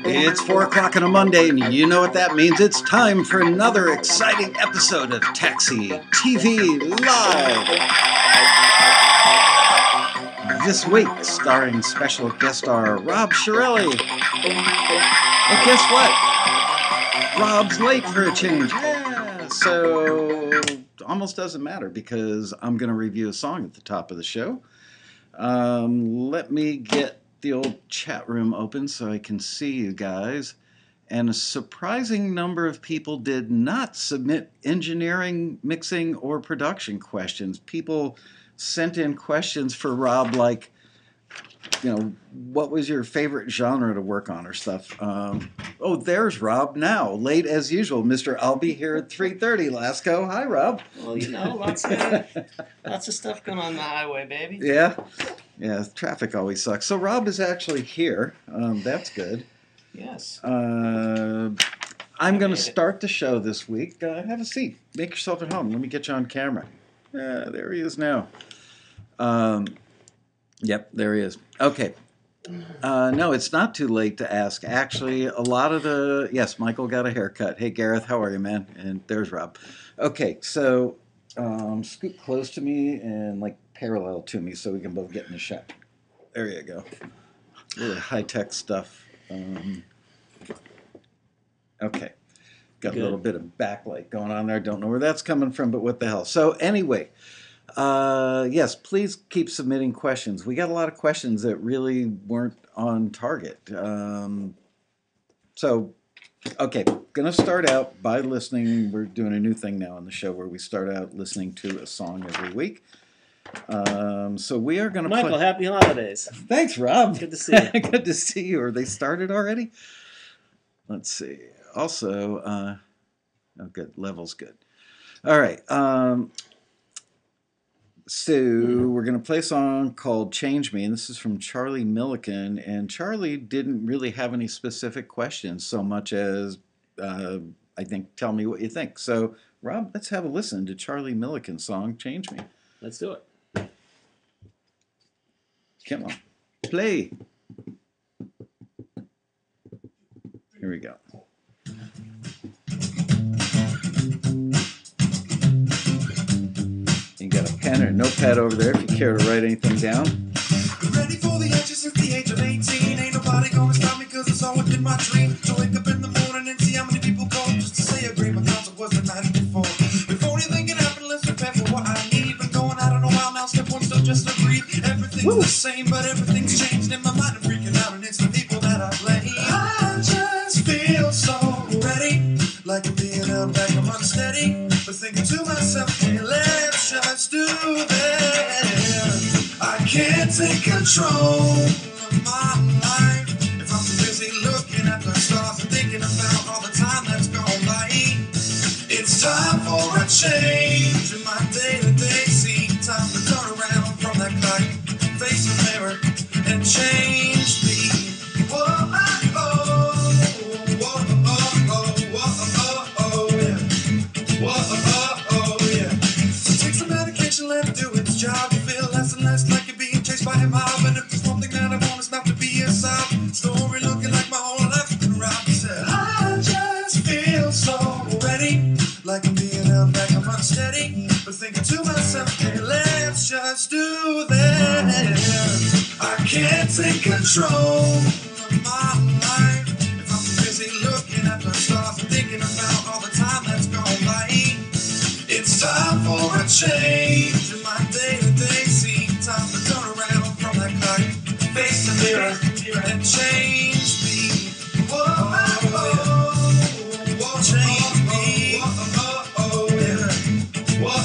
It's 4 o'clock on a Monday, and you know what that means. It's time for another exciting episode of Taxi TV Live. This week, starring special guest star Rob Chiarelli. And guess what? Rob's late for a change. Yeah, so almost doesn't matter because I'm going to review a song at the top of the show. Let me get the old chat room open so I can see you guys. And a surprising number of people did not submit engineering, mixing, or production questions. People sent in questions for Rob like, you know, what was your favorite genre to work on or stuff. Oh, there's Rob now, late as usual. Mr. I'll be here at 3:30, Lasco. Hi, Rob. Well, you know, lots of stuff going on the highway, baby. Yeah. Yeah, traffic always sucks. So Rob is actually here. That's good. Yes. I'm going to start the show this week. Have a seat. Make yourself at home. Let me get you on camera. There he is now. Yep, there he is. Okay. No, it's not too late to ask. Actually, a lot of the... Yes, Michael got a haircut. Hey, Gareth, how are you, man? And there's Rob. Okay, so scoot close to me and, like, parallel to me so we can both get in the shot. There you go. Really high-tech stuff. Okay. Got a little bit of backlight going on there. Don't know where that's coming from, but what the hell. So anyway, yes, please keep submitting questions. We got a lot of questions that really weren't on target. So, okay, going to start out by listening. We're doing a new thing now on the show where we start out listening to a song every week. So we are going to Michael, happy holidays. Thanks, Rob. Good to see you. Good to see you. Are they started already? Let's see. Also, oh, good. Level's good. All right. So we're going to play a song called Change Me, and this is from Charlie Milliken. And Charlie didn't really have any specific questions so much as, I think, tell me what you think. So, Rob, let's have a listen to Charlie Milliken's song, Change Me. Let's do it. Come on. Play. Here we go. You got a pen or a notepad over there if you care to write anything down. Ready for the edges since the age of 18. Ain't nobody gonna stop me cause it's all within my dream. To wake up in the morning and see how many people call just to say a great my concert was the night before. Before anything can happen, let's prepare for what I need. Been going out on a while now, step one, still just to breathe. Everything's the same, but everything's changed in my mind. I'm freaking out and it's the people that I blame. I just feel so ready, like I'm being held back, I'm unsteady. But thinking to myself, hey, let's just do this. I can't take control of my life if I'm too busy looking at the stars and thinking about all the time that's gone by. It's time for a change in my day-to-day scene. Time to turn around from that clock, face the mirror, and change me. Whoa, oh, whoa, oh, yeah. Whoa, oh, yeah. So take some medication, let it do its job. You feel less and less like you're being chased by a mob. And if there's one thing that I want, it's not to be a sob story looking like my whole life's been robbed. He said, I just feel so ready, like I'm being held back, I'm unsteady. But thinking to myself, hey, let's just do this. I can't take control of my life if I'm too busy looking at the stars and thinking about all the time that's gone by. It's time for a change in my day-to-day scene. Time to turn around from that clock, face the mirror, and change me. Whoa, change me. Whoa,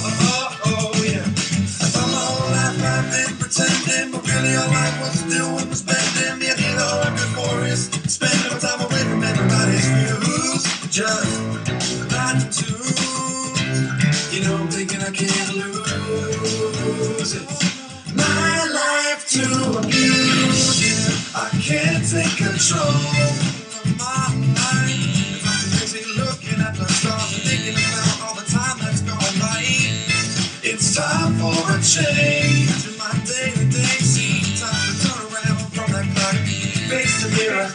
yeah. I thought my whole life I've been pretending, but really all I was doing was bending. The idea all I'm good for is spending my time away from everybody's views. Just not to, you know, I'm thinking I can't lose it. My life to abuse, yeah. I can't take control of my life if I'm too busy looking at the stars and thinking about all the time that's gone by. It's time for a change in my day-to-day scene. Time to turn around from that clock, face the mirror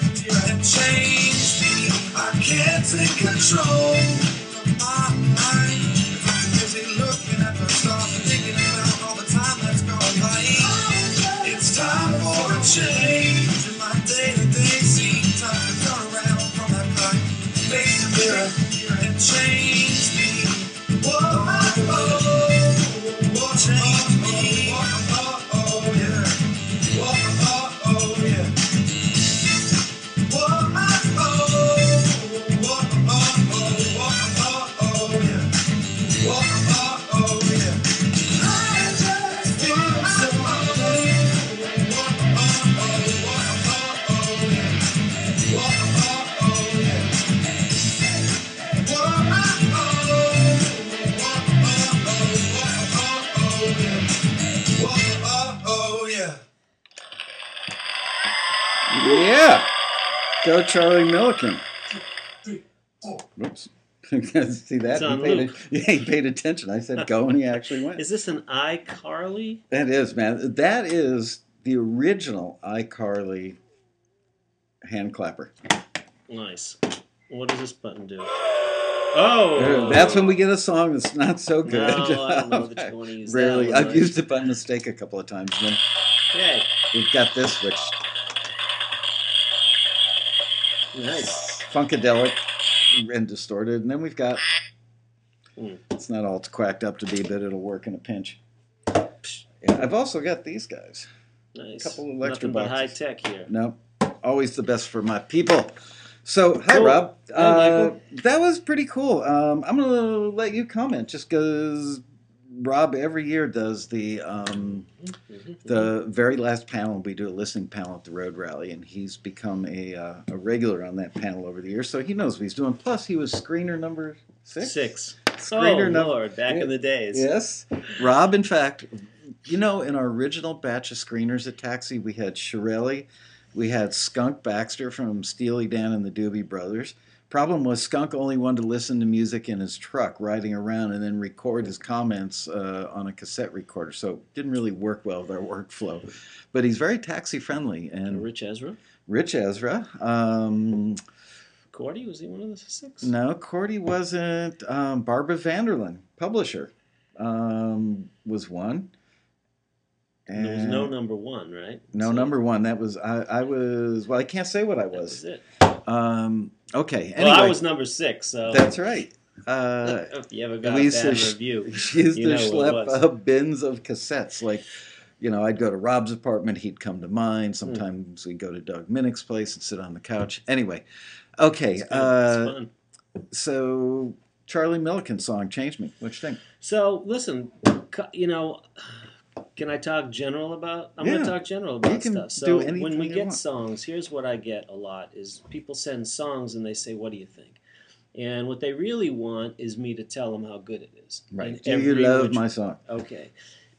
and change me. I can't take control of my mind. I'm busy looking at the stars and thinking about all the time that's gone by. It's time for a change in my day-to-day scene. Time to turn around from that clock. Face the mirror and change me. Whoa, change me. Oh, yeah. Oh, yeah. Yeah. Go Charlie Milliken. Whoops. See that? It's on He paid, loop. he paid attention. I said go and he actually went. Is this an iCarly? That is, man. That is the original iCarly hand clapper. Nice. What does this button do? Oh! That's when we get a song that's not so good. No, I don't know that you want to use Rarely. that one. I've used it by mistake a couple of times. Then Okay. we've got this switched. Nice. Funkadelic and distorted. And then we've got, Mm. it's not all it's quacked up to be, but it'll work in a pinch. Yeah, I've also got these guys. Nice. Couple of extra Nothing but high boxes. tech here. No, always the best for my people. So, hi, Cool. Rob. Hi, Michael. That was pretty cool. I'm going to let you comment just because Rob every year does the very last panel. We do a listening panel at the Road Rally, and he's become a regular on that panel over the years, so he knows what he's doing. Plus, he was screener number 6? 6. Screener Oh, number. Lord, back in the days. Yes. Rob, in fact, you know, in our original batch of screeners at Taxi, we had Chiarelli, we had Skunk Baxter from Steely Dan and the Doobie Brothers. Problem was Skunk only wanted to listen to music in his truck riding around and then record his comments on a cassette recorder, so it didn't really work well with our workflow. But he's very taxi friendly. And Rich Ezra? Rich Ezra. Cordy? Was he one of the 6? No, Cordy wasn't. Barbara Vanderlyn, publisher, was one. And there was no number 1, right? No, So number 1. That was I was. Well, I can't say what I That was. was it. Okay. Anyway, Well, I was number 6, so That's right. if you ever got we a used bad to review, she used you to know who it was. schlep bins of cassettes. Like, you know, I'd go to Rob's apartment, he'd come to mine. Sometimes we'd go to Doug Minnick's place and sit on the couch. Anyway, okay. It's fun. So Charlie Milliken song changed me. What you think? So, listen, you know, can I talk general about? I'm going Yeah. to talk general You about can stuff. do So anything when we you get want. songs, here's what I get a lot is people send songs and they say, what do you think? And what they really want is me to tell them how good it is. Right. In Do you every love which- my song? Okay.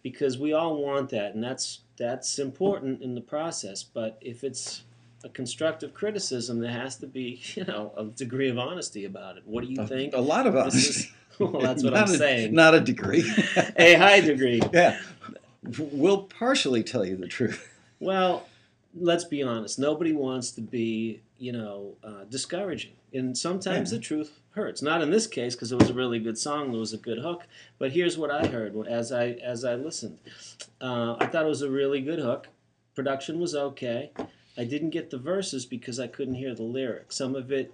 Because we all want that, and that's important in the process. But if it's a constructive criticism, there has to be, you know, a degree of honesty about it. What do you think? A lot of This us. is- well, that's what Not I'm a- saying. Not a degree. A high degree. Yeah. We'll partially tell you the truth. Well, let's be honest. Nobody wants to be, you know, discouraging. And sometimes Yeah. the truth hurts. Not in this case because it was a really good song. There was a good hook. But here's what I heard as I listened. I thought it was a really good hook. Production was okay. I didn't get the verses because I couldn't hear the lyrics. Some of it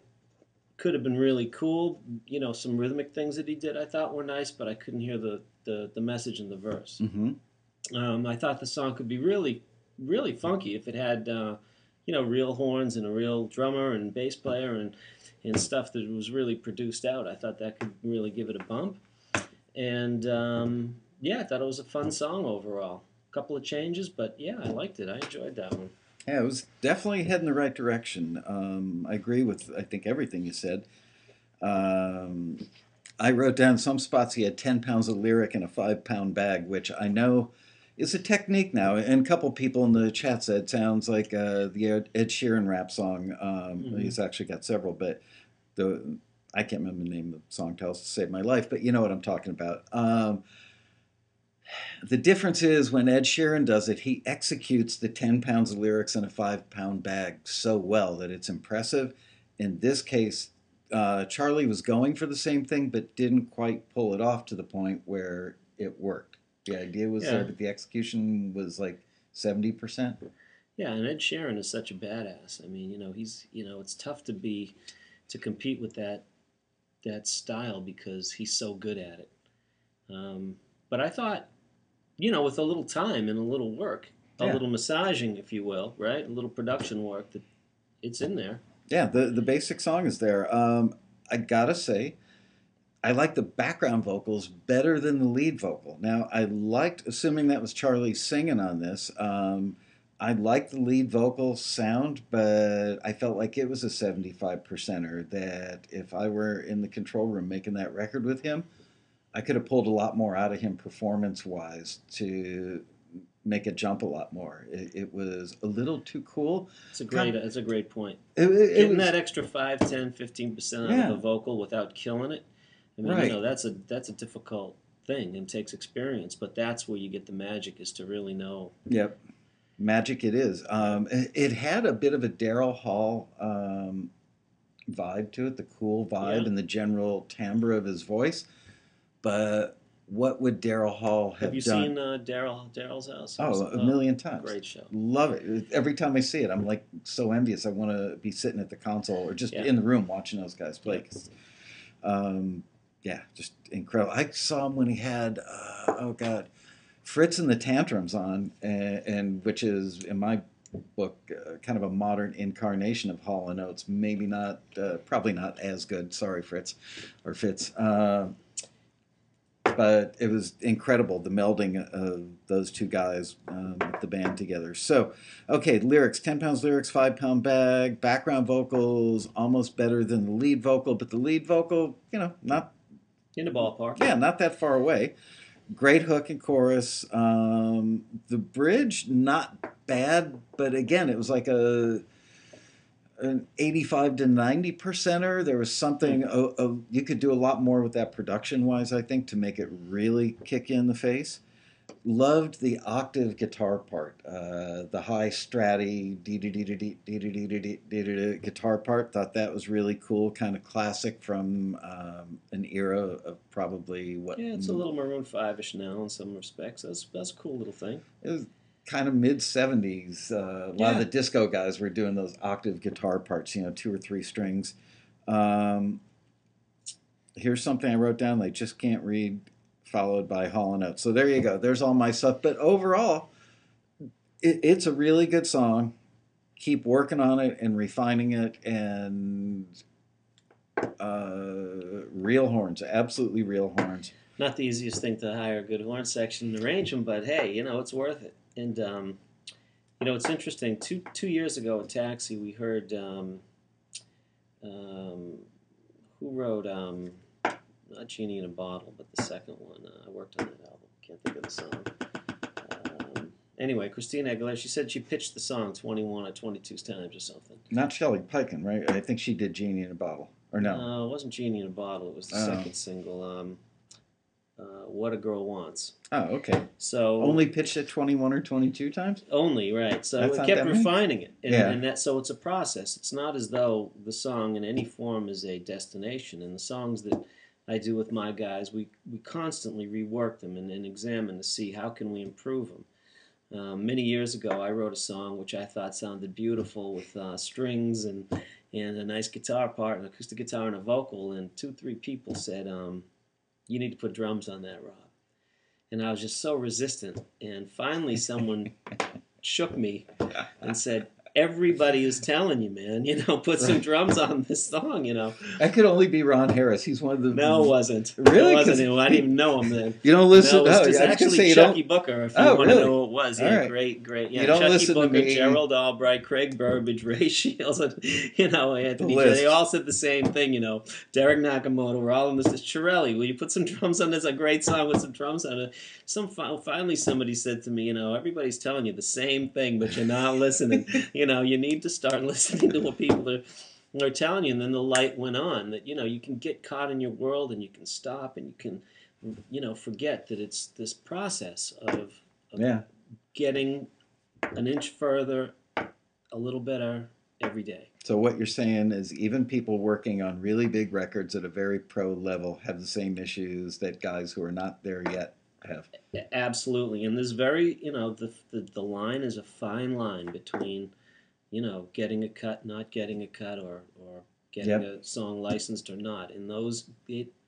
could have been really cool. You know, some rhythmic things that he did I thought were nice, but I couldn't hear the message in the verse. Mm-hmm. I thought the song could be really, really funky if it had, you know, real horns and a real drummer and bass player and stuff that was really produced out. I thought that could really give it a bump. And, yeah, I thought it was a fun song overall. A couple of changes, but, yeah, I liked it. I enjoyed that one. Yeah, it was definitely heading the right direction. I agree with, I think, everything you said. I wrote down some spots he had 10 pounds of lyric in a 5-pound bag, which I know is a technique now. And a couple people in the chat said it sounds like the Ed Sheeran rap song. He's actually got several, but I can't remember the name of the song, Tells to Save My Life, but you know what I'm talking about. The difference is when Ed Sheeran does it, he executes the 10 pounds of lyrics in a 5-pound bag so well that it's impressive. In this case, Charlie was going for the same thing, but didn't quite pull it off to the point where it worked. The idea was there, but the execution was like 70%. Yeah, and Ed Sheeran is such a badass. I mean, he's, it's tough to compete with that style because he's so good at it. But I thought, with a little time and a little work, a little massaging, if you will, right? A little production work, that it's in there. Yeah, the basic song is there. I gotta say, I like the background vocals better than the lead vocal. Now, I liked, assuming that was Charlie singing on this, I liked the lead vocal sound, but I felt like it was a 75%er, that if I were in the control room making that record with him, I could have pulled a lot more out of him performance-wise to make it jump a lot more. It was a little too cool. It's a great point. It Getting was, that extra 5, 10, 15% out of the vocal without killing it, I mean, that's a difficult thing and takes experience, but that's where you get the magic, is to really know. Yep. Magic it is. It had a bit of a Daryl Hall vibe to it, the cool vibe and the general timbre of his voice. But what would Daryl Hall have done? Have you seen Daryl's house? Oh, a million times. Great show. Love it. Every time I see it, I'm like so envious. I want to be sitting at the console or just in the room watching those guys play. Yeah, just incredible. I saw him when he had, Fritz and the Tantrums on, and which is, in my book, kind of a modern incarnation of Hall & Oates. Maybe not, probably not as good. Sorry, Fritz or Fitz. But it was incredible, the melding of those two guys with the band together. So, okay, lyrics, 10 pounds lyrics, 5-pound bag, background vocals, almost better than the lead vocal, but the lead vocal, not... In the ballpark. Yeah, not that far away. Great hook and chorus. The bridge, not bad, but again, it was like an 85 to 90%er. There was something, you could do a lot more with that production-wise, I think, to make it really kick you in the face. Loved the octave guitar part, the high stratty guitar part. Thought that was really cool, kind of classic from an era of probably what. Yeah, it's a little Maroon 5-ish now in some respects. That's a cool little thing. It was kind of mid-70s. A lot of the disco guys were doing those octave guitar parts, 2 or 3 strings. Here's something I wrote down. They just can't read. Followed by Hall & Oates. So there you go. There's all my stuff. But overall, it's a really good song. Keep working on it and refining it. And real horns. Absolutely real horns. Not the easiest thing to hire a good horn section and arrange them, but hey, it's worth it. And, it's interesting. Two years ago at Taxi, we heard, who wrote... not Genie in a Bottle, but the second one. I worked on that album. Can't think of the song. Anyway, Christina Aguilera, she said she pitched the song 21 or 22 times or something. Not Shelley Peiken, right? I think she did Genie in a Bottle. Or no? No, it wasn't Genie in a Bottle. It was the second single, What a Girl Wants. Oh, okay. So only pitched it 21 or 22 times? Only, right. So it kept refining it. And so it's a process. It's not as though the song in any form is a destination. And the songs that I do with my guys, we constantly rework them and examine to see how can we improve them. Many years ago, I wrote a song which I thought sounded beautiful with strings and a nice guitar part, an acoustic guitar and a vocal, and 2-3 people said, you need to put drums on that, Rob. And I was just so resistant, and finally someone shook me and said, everybody is telling you, man, put some drums on this song, That could only be Ron Harris. He's one of the... No, it wasn't. Really? It wasn't him. I didn't even know him then. You don't listen... No, it was actually Chucky Booker, if you want to know who it was. Yeah, right. Great. Yeah, you don't Chucky listen Booker, to me. Gerald Albright, Craig Burbage, Ray Shields, Anthony. They all said the same thing, Derek Nakamoto, we're all in this. Chiarelli, will you put some drums on this? A great song with some drums on it. Finally somebody said to me, everybody's telling you the same thing, but you're not listening. You need to start listening to what people are telling you. And then the light went on that, you can get caught in your world and you can stop and you can forget that it's this process of Yeah. getting an inch further, a little better every day. So what you're saying is even people working on really big records at a very pro level have the same issues that guys who are not there yet have. Absolutely, and there's very, the line is a fine line between, getting a cut, not getting a cut, or getting a song licensed or not. And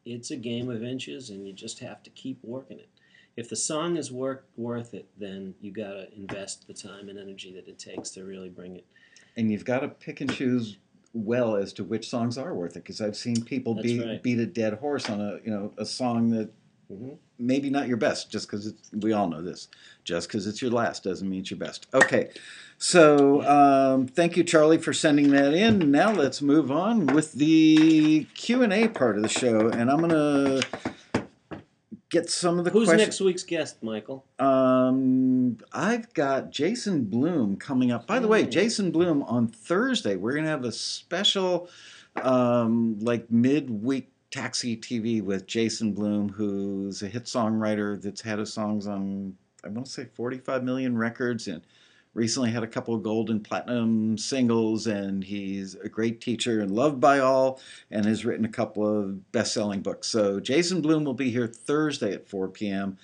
it's a game of inches, and you just have to keep working it. If the song is worth it, then you got to invest the time and energy that it takes to really bring it. And you've got to pick and choose well as to which songs are worth it, because I've seen people beat a dead horse on a song that maybe not your best, just because we all know this. Just because it's your last doesn't mean it's your best. Okay, so thank you, Charlie, for sending that in. Now let's move on with the Q&A part of the show, and I'm gonna get some of the questions. Who's next week's guest, Michael? I've got Jason Bloom coming up. By the way, Jason Bloom on Thursday. We're gonna have a special, midweek Taxi TV with Jason Bloom, who's a hit songwriter that's had his songs on, I want to say, 45 million records, and recently had a couple of gold and platinum singles, and he's a great teacher and loved by all, and has written a couple of best-selling books. So Jason Bloom will be here Thursday at 4 p.m.,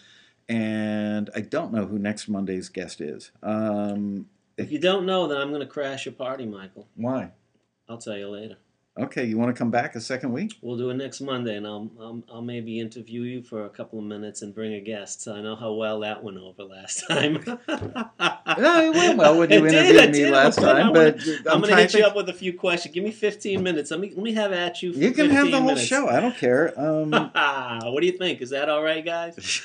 and I don't know who next Monday's guest is. If you don't know, then I'm going to crash your party, Michael. Why? I'll tell you later. Okay, you want to come back a second week? We'll do it next Monday, and I'll maybe interview you for a couple of minutes and bring a guest. So I know how well that went over last time. No, it went well when you interviewed me last time, but I'm going to hit you up with a few questions. Give me 15 minutes. Let me have at you for 15 minutes. You can have the whole show. I don't care. What do you think? Is that all right, guys?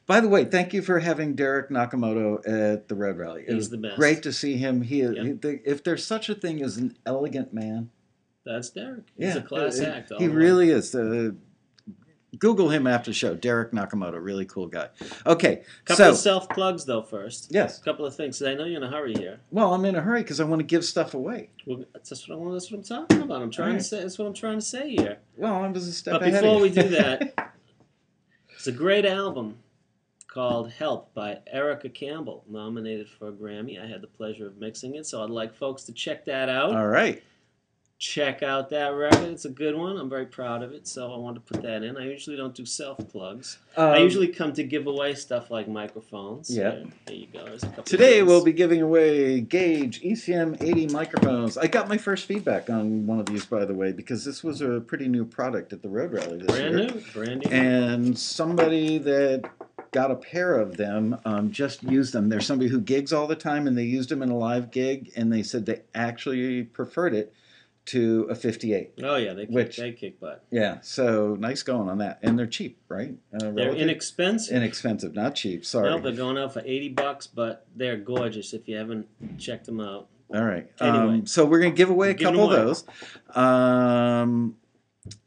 By the way, thank you for having Derek Nakamoto at the Road Rally. He's the best. Great to see him. If there's such a thing as an elegant man, that's Derek. He's a class act. He really is. Google him after the show. Derek Nakamoto, really cool guy. Okay, couple of self-plugs, though, first. Yes. A couple of things. I know you're in a hurry here. Well, I'm in a hurry because I want to give stuff away. Well, that's what I'm talking about. That's what I'm trying to say here. Well, I was a step ahead. But before we do that, it's a great album called Help by Erica Campbell, nominated for a Grammy. I had the pleasure of mixing it, so I'd like folks to check that out. All right. Check out that record. It's a good one. I'm very proud of it, so I wanted to put that in. I usually don't do self-plugs. I usually come to give away stuff like microphones. Yeah. There you go. There's a couple Today we'll be giving away Gauge ECM 80 microphones. I got my first feedback on one of these, by the way, because this was a pretty new product at the Road Rally this year. Brand new. And somebody that got a pair of them, just used them. There's somebody who gigs all the time, and they used them in a live gig, and they said they actually preferred it to a 58. Oh, yeah, they kick butt. Yeah, so nice going on that. And they're cheap, right? They're inexpensive. Inexpensive, not cheap, sorry. No, they're going out for $80, but they're gorgeous if you haven't checked them out. All right. Anyway. So we're going to give away a couple of those.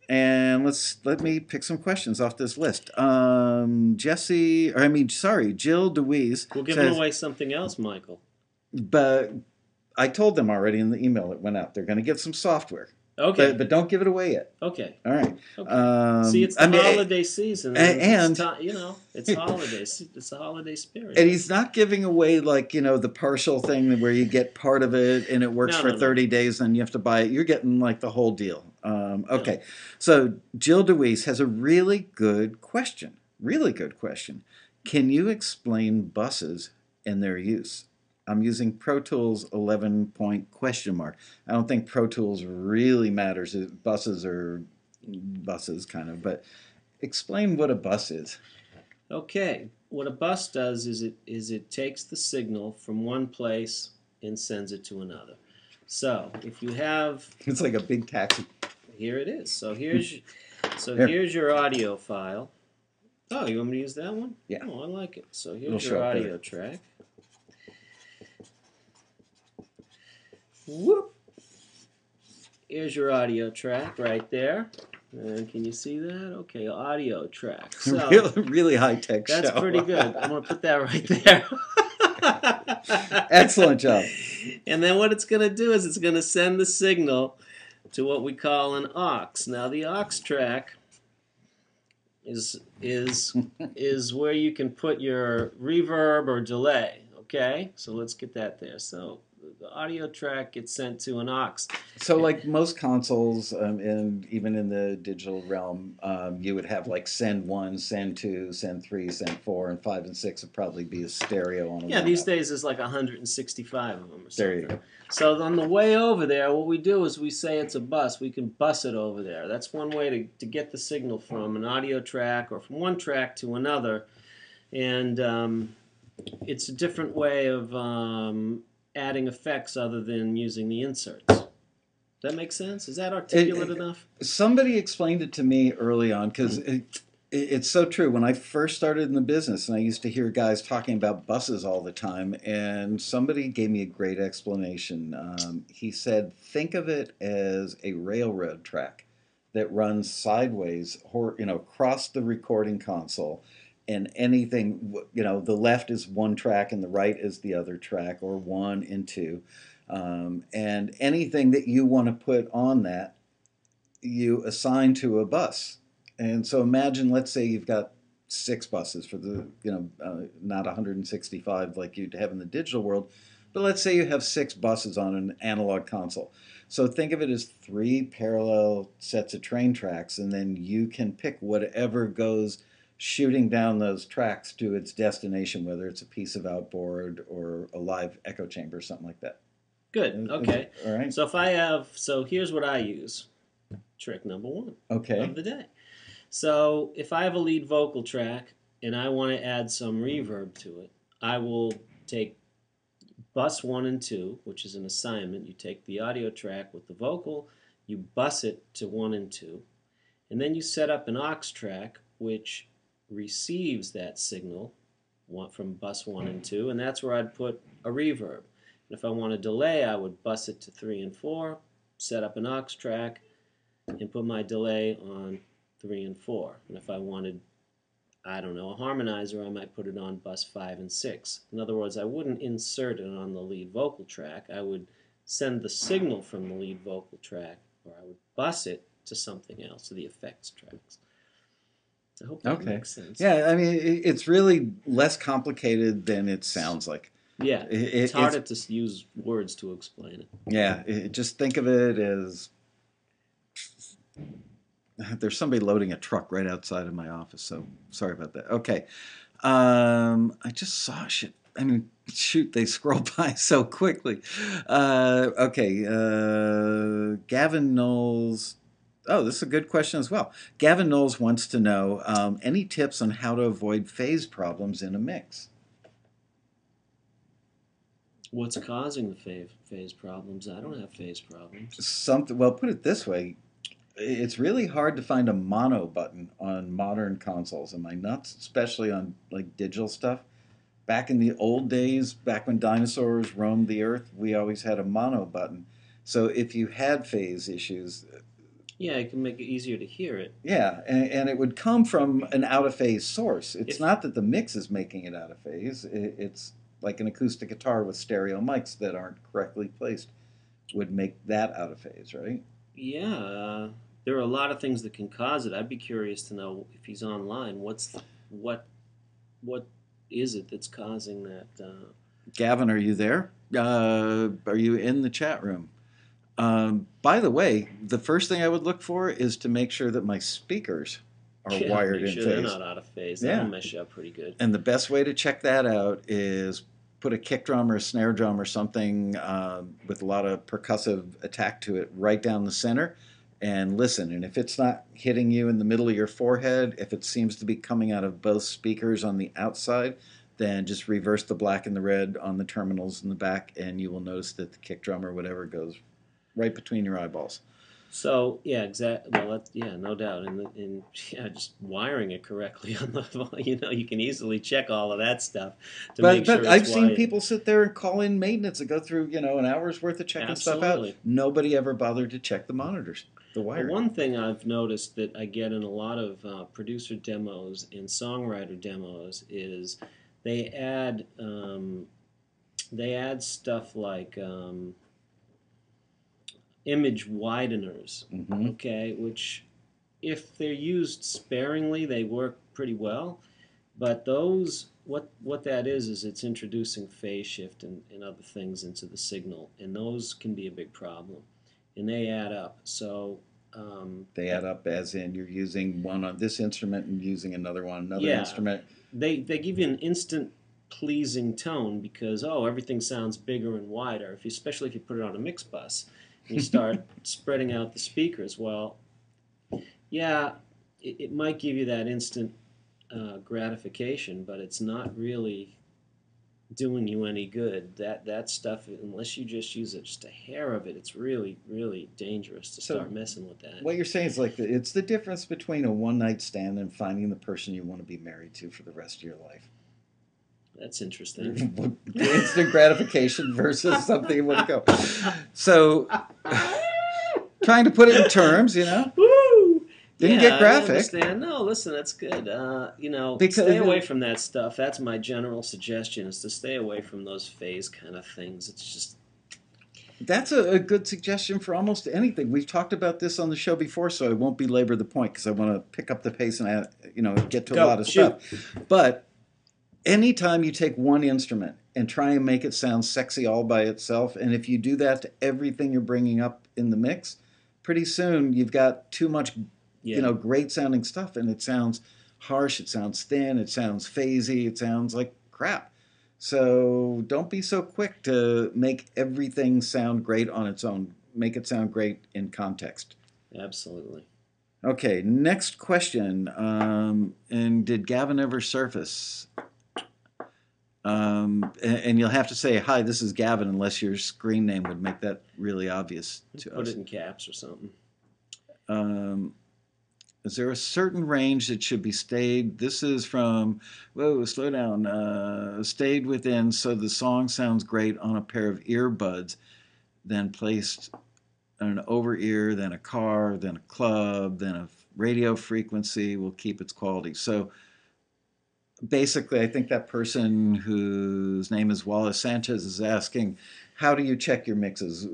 And let me pick some questions off this list. Jill DeWeese. We're giving away something else, Michael. But I told them already in the email that went out. They're going to get some software. Okay. But don't give it away yet. Okay. All right. Okay. See, it's the holiday season. And it's holidays. It's the holiday spirit. And he's not giving away the partial thing where you get part of it and it works for 30 days and you have to buy it. You're getting the whole deal. Okay. So Jill DeWeese has a really good question. Really good question. Can you explain buses and their use? I'm using Pro Tools 11 point question mark. I don't think Pro Tools really matters. Buses are buses, kind of. But explain what a bus is. Okay. What a bus does is it takes the signal from one place and sends it to another. So if you have... It's like a big taxi. Here it is. So here's your audio file. Oh, you want me to use that one? Yeah. Oh, I like it. So here's your audio track. Whoop! Here's your audio track right there. And can you see that? Okay, audio track. So, really high-tech show. That's pretty good. I'm going to put that right there. Excellent job. And then what it's going to do is it's going to send the signal to what we call an aux. Now, the aux track is where you can put your reverb or delay. Okay, so let's get that there. So the audio track gets sent to an aux. So, like most consoles, and even in the digital realm, you would have like send 1, send 2, send 3, send 4, and 5 and 6 would probably be a stereo on a Yeah, these one-up. days there's like 165 of them or There you something. go. So on the way over there, what we do is we say it's a bus. We can bus it over there. That's one way to get the signal from an audio track or from one track to another. And it's a different way of adding effects other than using the inserts. Does that make sense? Is that articulate enough? Somebody explained it to me early on because it's so true. When I first started in the business, and I used to hear guys talking about buses all the time, and somebody gave me a great explanation. He said, think of it as a railroad track that runs sideways, across the recording console. And anything, the left is one track and the right is the other track, or 1 and 2. And anything that you want to put on that, you assign to a bus. And so imagine, let's say you've got 6 buses for the, not 165 like you'd have in the digital world, but let's say you have 6 buses on an analog console. So think of it as 3 parallel sets of train tracks, and then you can pick whatever goes shooting down those tracks to its destination, whether it's a piece of outboard or a live echo chamber or something like that. Good. Okay. All right. So here's what I use. Trick number 1 Okay. of the day. So if I have a lead vocal track and I want to add some reverb to it, I will take bus 1 and 2, which is an assignment. You take the audio track with the vocal, you bus it to 1 and 2, and then you set up an aux track which receives that signal from bus 1 and 2, and that's where I'd put a reverb. And if I want a delay, I would bus it to 3 and 4, set up an aux track, and put my delay on 3 and 4. And if I wanted, I don't know, a harmonizer, I might put it on bus 5 and 6. In other words, I wouldn't insert it on the lead vocal track. I would send the signal from the lead vocal track, or I would bus it to something else, to the effects tracks. I hope that makes sense. Yeah, I mean, it's really less complicated than it sounds like. Yeah, it's harder to use words to explain it. Yeah, just think of it as there's somebody loading a truck right outside of my office, so sorry about that. Okay, I just saw shit. I mean, shoot, they scroll by so quickly. Okay, Gavin Knowles. Oh, this is a good question as well. Gavin Knowles wants to know any tips on how to avoid phase problems in a mix. What's causing the phase problems? I don't have phase problems. Well, put it this way. It's really hard to find a mono button on modern consoles. Am I nuts? Especially on like digital stuff. Back in the old days, back when dinosaurs roamed the earth, we always had a mono button. So if you had phase issues... Yeah, it can make it easier to hear it. Yeah, and it would come from an out-of-phase source. It's not that the mix is making it out of phase. It's like an acoustic guitar with stereo mics that aren't correctly placed would make that out of phase, right? Yeah, there are a lot of things that can cause it. I'd be curious to know if he's online. What is it that's causing that? Gavin, are you there? Are you in the chat room? By the way, the first thing I would look for is to make sure that my speakers are wired in phase. They're not out of phase. That'll mess you up pretty good. And the best way to check that out is put a kick drum or a snare drum or something with a lot of percussive attack to it right down the center and listen. And if it's not hitting you in the middle of your forehead, if it seems to be coming out of both speakers on the outside, then just reverse the black and the red on the terminals in the back, and you will notice that the kick drum or whatever goes right between your eyeballs. So yeah, exactly. Well, no doubt. And just wiring it correctly on the, you can easily check all of that stuff to make sure. But I've seen people sit there and call in maintenance and go through, an hour's worth of checking stuff out. Nobody ever bothered to check the monitors, the wiring. One thing I've noticed that I get in a lot of producer demos and songwriter demos is they add stuff like. Image wideners, okay, which if they're used sparingly, they work pretty well. But those, what that is it's introducing phase shift and other things into the signal, and those can be a big problem, and they add up. So They add up as in you're using one on this instrument and using another one on another yeah, instrument. they give you an instant pleasing tone because everything sounds bigger and wider. If you, especially if you put it on a mix bus and you start spreading out the speakers, well, yeah, it might give you that instant gratification, but it's not really doing you any good. That stuff, unless you just use it, just a hair of it, it's really really dangerous to So start messing with that. what you're saying is like it's the difference between a one night stand and finding the person you want to be married to for the rest of your life. That's interesting. Instant gratification versus something you want to go. So, trying to put it in terms, Woo! Didn't Yeah, get graphic. I understand. No, listen, that's good. Because stay away from that stuff. That's my general suggestion: is to stay away from those phase kind of things. It's just That's a good suggestion for almost anything. We've talked about this on the show before, so I won't belabor the point because I want to pick up the pace and get to a lot of stuff. But anytime you take one instrument and try and make it sound sexy all by itself, and if you do that to everything you're bringing up in the mix, pretty soon you've got too much, yeah. great sounding stuff, and it sounds harsh, it sounds thin, it sounds phasey, it sounds like crap. So don't be so quick to make everything sound great on its own. Make it sound great in context. Absolutely. Okay, next question. And did Gavin ever surface? And you'll have to say, hi, this is Gavin, unless your screen name would make that really obvious to Put us. it in caps or something. Is there a certain range that should be stayed? This is from, whoa, slow down, stayed within so the song sounds great on a pair of earbuds, then placed on an over ear, then a car, then a club, then a radio frequency will keep its quality. So basically, I think that person whose name is Wallace Sanchez is asking, how do you check your mixes?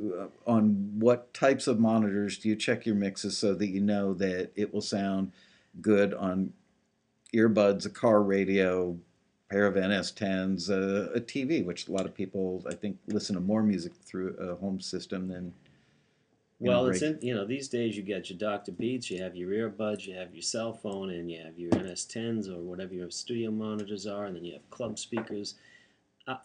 On what types of monitors do you check your mixes so that you know that it will sound good on earbuds, a car radio, pair of NS10s, a TV, which a lot of people, I think, listen to more music through a home system than Well, it's in these days you got your Dr. Beats, you have your earbuds, you have your cell phone, and you have your NS10s or whatever your studio monitors are, and then you have club speakers.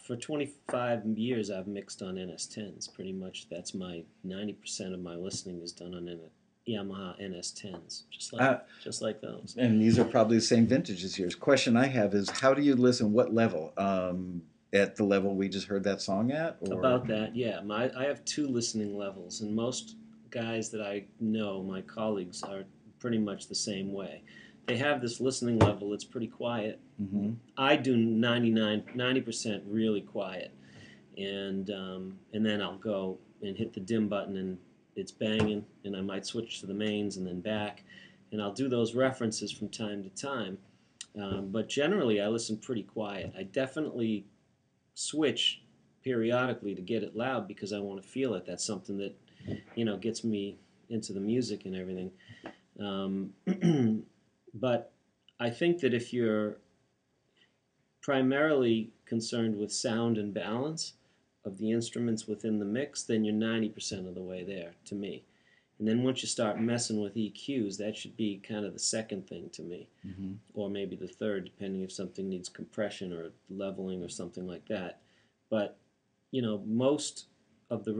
For 25 years, I've mixed on NS10s. Pretty much, that's my 90% of my listening is done on Yamaha NS10s, just like those. And these are probably the same vintage as yours. Question I have is, how do you listen? What level? At the level we just heard that song at? Or? About that, yeah. I have two listening levels, and most guys that I know, my colleagues, are pretty much the same way. They have this listening level that's pretty quiet. Mm-hmm. I do 90% really quiet, and then I'll go and hit the dim button, and it's banging, and I might switch to the mains and then back, and I'll do those references from time to time. But generally, I listen pretty quiet. I definitely switch periodically to get it loud because I want to feel it. That's something that gets me into the music and everything. But I think that if you're primarily concerned with sound and balance of the instruments within the mix, then you're 90% of the way there to me. And then once you start messing with EQs, that should be kind of the second thing to me, Mm-hmm. or maybe the third, depending if something needs compression or leveling or something like that. But most of the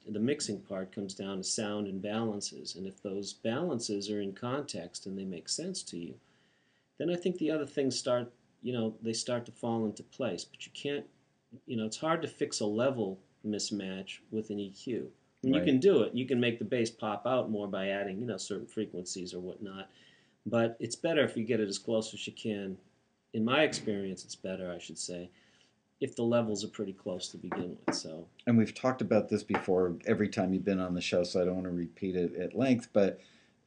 the mixing part comes down to sound and balances, and if those balances are in context and they make sense to you, then I think the other things start to fall into place. But you can't, it's hard to fix a level mismatch with an EQ. And Right. you can do it. You can make the bass pop out more by adding, certain frequencies or whatnot. But it's better if you get it as close as you can. In my experience, it's better, I should say, if the levels are pretty close to begin with. So. And we've talked about this before every time you've been on the show, so I don't want to repeat it at length, but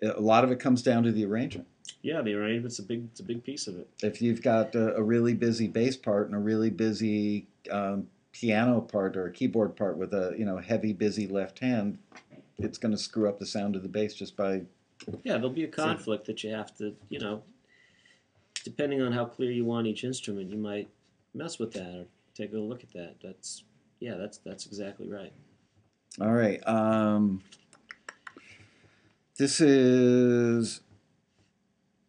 a lot of it comes down to the arrangement. Yeah, the arrangement's it's a big piece of it. If you've got a really busy bass part and a really busy piano part or a keyboard part with a heavy, busy left hand, it's going to screw up the sound of the bass just by Yeah, there'll be a conflict that you have to, depending on how clear you want each instrument, you might mess with that or take a look at that. That's exactly right. All right. This is.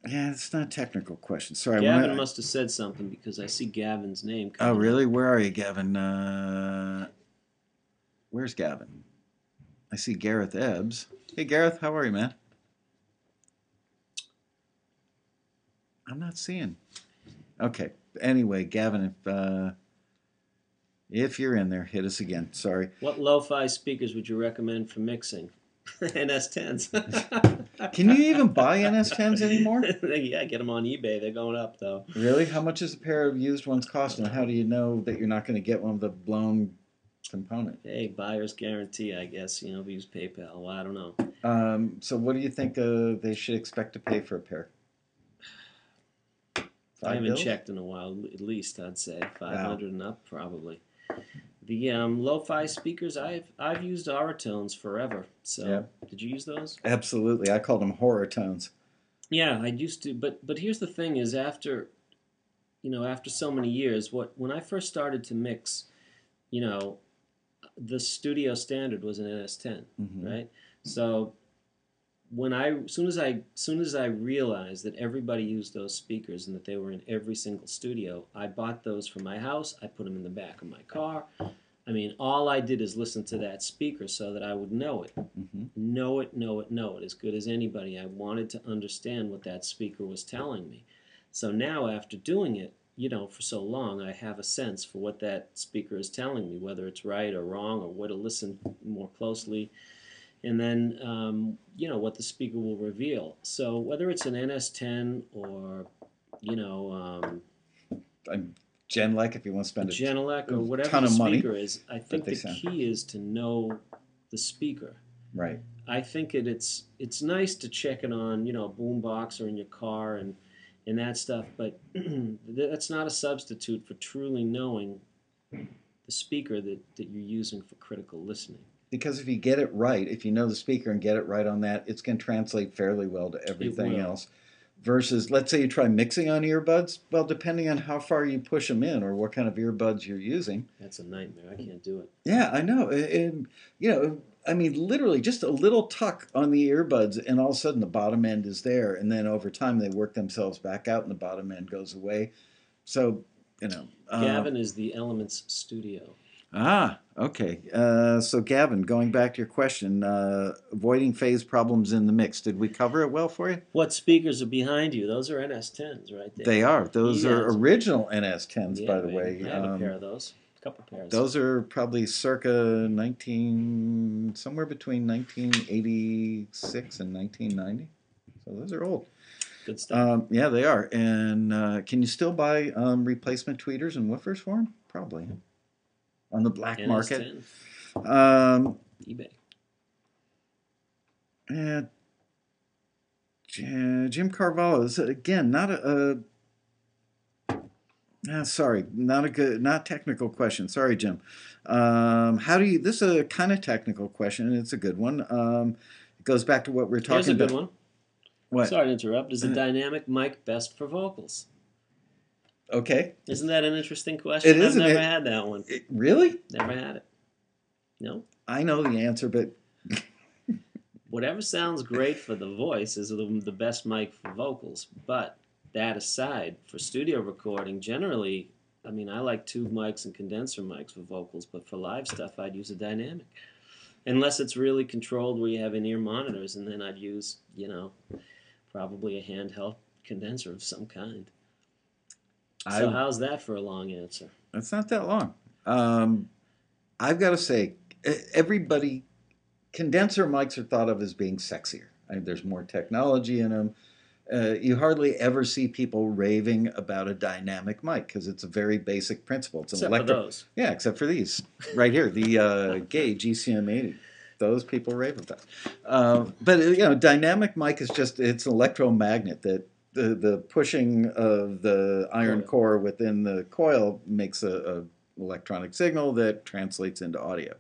Yeah, it's not a technical question. Sorry. Gavin must have said something because I see Gavin's name Oh, coming really? up. Where are you, Gavin? Where's Gavin? I see Gareth Ebbs. Hey, Gareth, how are you, man? I'm not seeing. Okay. Anyway, Gavin, if you're in there, hit us again. Sorry. What lo-fi speakers would you recommend for mixing? NS10s. Can you even buy NS10s anymore? Yeah, get them on eBay. They're going up, though. Really? How much is a pair of used ones cost, and how do you know that you're not going to get one with a blown component? Hey, buyer's guarantee, I guess. We use PayPal. Well, I don't know. So what do you think they should expect to pay for a pair? I haven't checked in a while. At least I'd say 500 and up, probably. The lo-fi speakers, I've used Auratones forever. So, Did you use those? Absolutely. I called them horror tones. Yeah, I used to. But here's the thing: is after so many years, when I first started to mix, the studio standard was an NS10, right? So soon as I realized that everybody used those speakers and that they were in every single studio, I bought those for my house. I put them in the back of my car. I mean, all I did is listen to that speaker so that I would know it. Know it as good as anybody. I wanted to understand what that speaker was telling me. So now, after doing it, for so long, I have a sense for what that speaker is telling me, whether it's right or wrong, or where to listen more closely. And then, what the speaker will reveal. So whether it's an NS10 or, Genelec, if you want to spend Genelec or whatever ton the of money, speaker is, I think the key is to know the speaker. Right. I think it's nice to check it on, a boombox or in your car and that stuff, but that's not a substitute for truly knowing the speaker that you're using for critical listening. Because if you get it right, if you know the speaker and get it right on that, it's going to translate fairly well to everything else. Versus, let's say you try mixing on earbuds. Well, depending on how far you push them in or what kind of earbuds you're using. That's a nightmare. I can't do it. Yeah, I know. And, literally just a little tuck on the earbuds and all of a sudden the bottom end is there. And then over time they work themselves back out and the bottom end goes away. So, Gavin is the Elements Studio. Okay. So, Gavin, going back to your question, avoiding phase problems in the mix. Did we cover it well for you? What speakers are behind you? Those are NS10s, right there. They are. Those are original NS10s, by the way. I have a pair of those. A couple pairs. Those are probably circa somewhere between 1986 and 1990. So those are old. Good stuff. Yeah, they are. And can you still buy replacement tweeters and woofers for them? Probably. On the black market. eBay. Yeah. Jim Carvalho is again not not technical question. Sorry, Jim. This is a kind of technical question, and it's a good one. It goes back to what we're talking about. Here's a good one. What? Sorry to interrupt. Is a dynamic mic best for vocals? Okay. Isn't that an interesting question? It is. I've never had that one. Really? Never had it. No? I know the answer, but... Whatever sounds great for the voice is the best mic for vocals. But that aside, for studio recording, generally, I like tube mics and condenser mics for vocals, but for live stuff, I'd use a dynamic. Unless it's really controlled where you have in-ear monitors, and then I'd use, probably a handheld condenser of some kind. So how's that for a long answer? It's not that long. I've got to say, condenser mics are thought of as being sexier. There's more technology in them. You hardly ever see people raving about a dynamic mic because it's a very basic principle. It's an for those. Yeah, except for these right here, the Gay GCM80. Those people rave about. But dynamic mic is it's an electromagnet that the pushing of the iron core within the coil makes a electronic signal that translates into audio.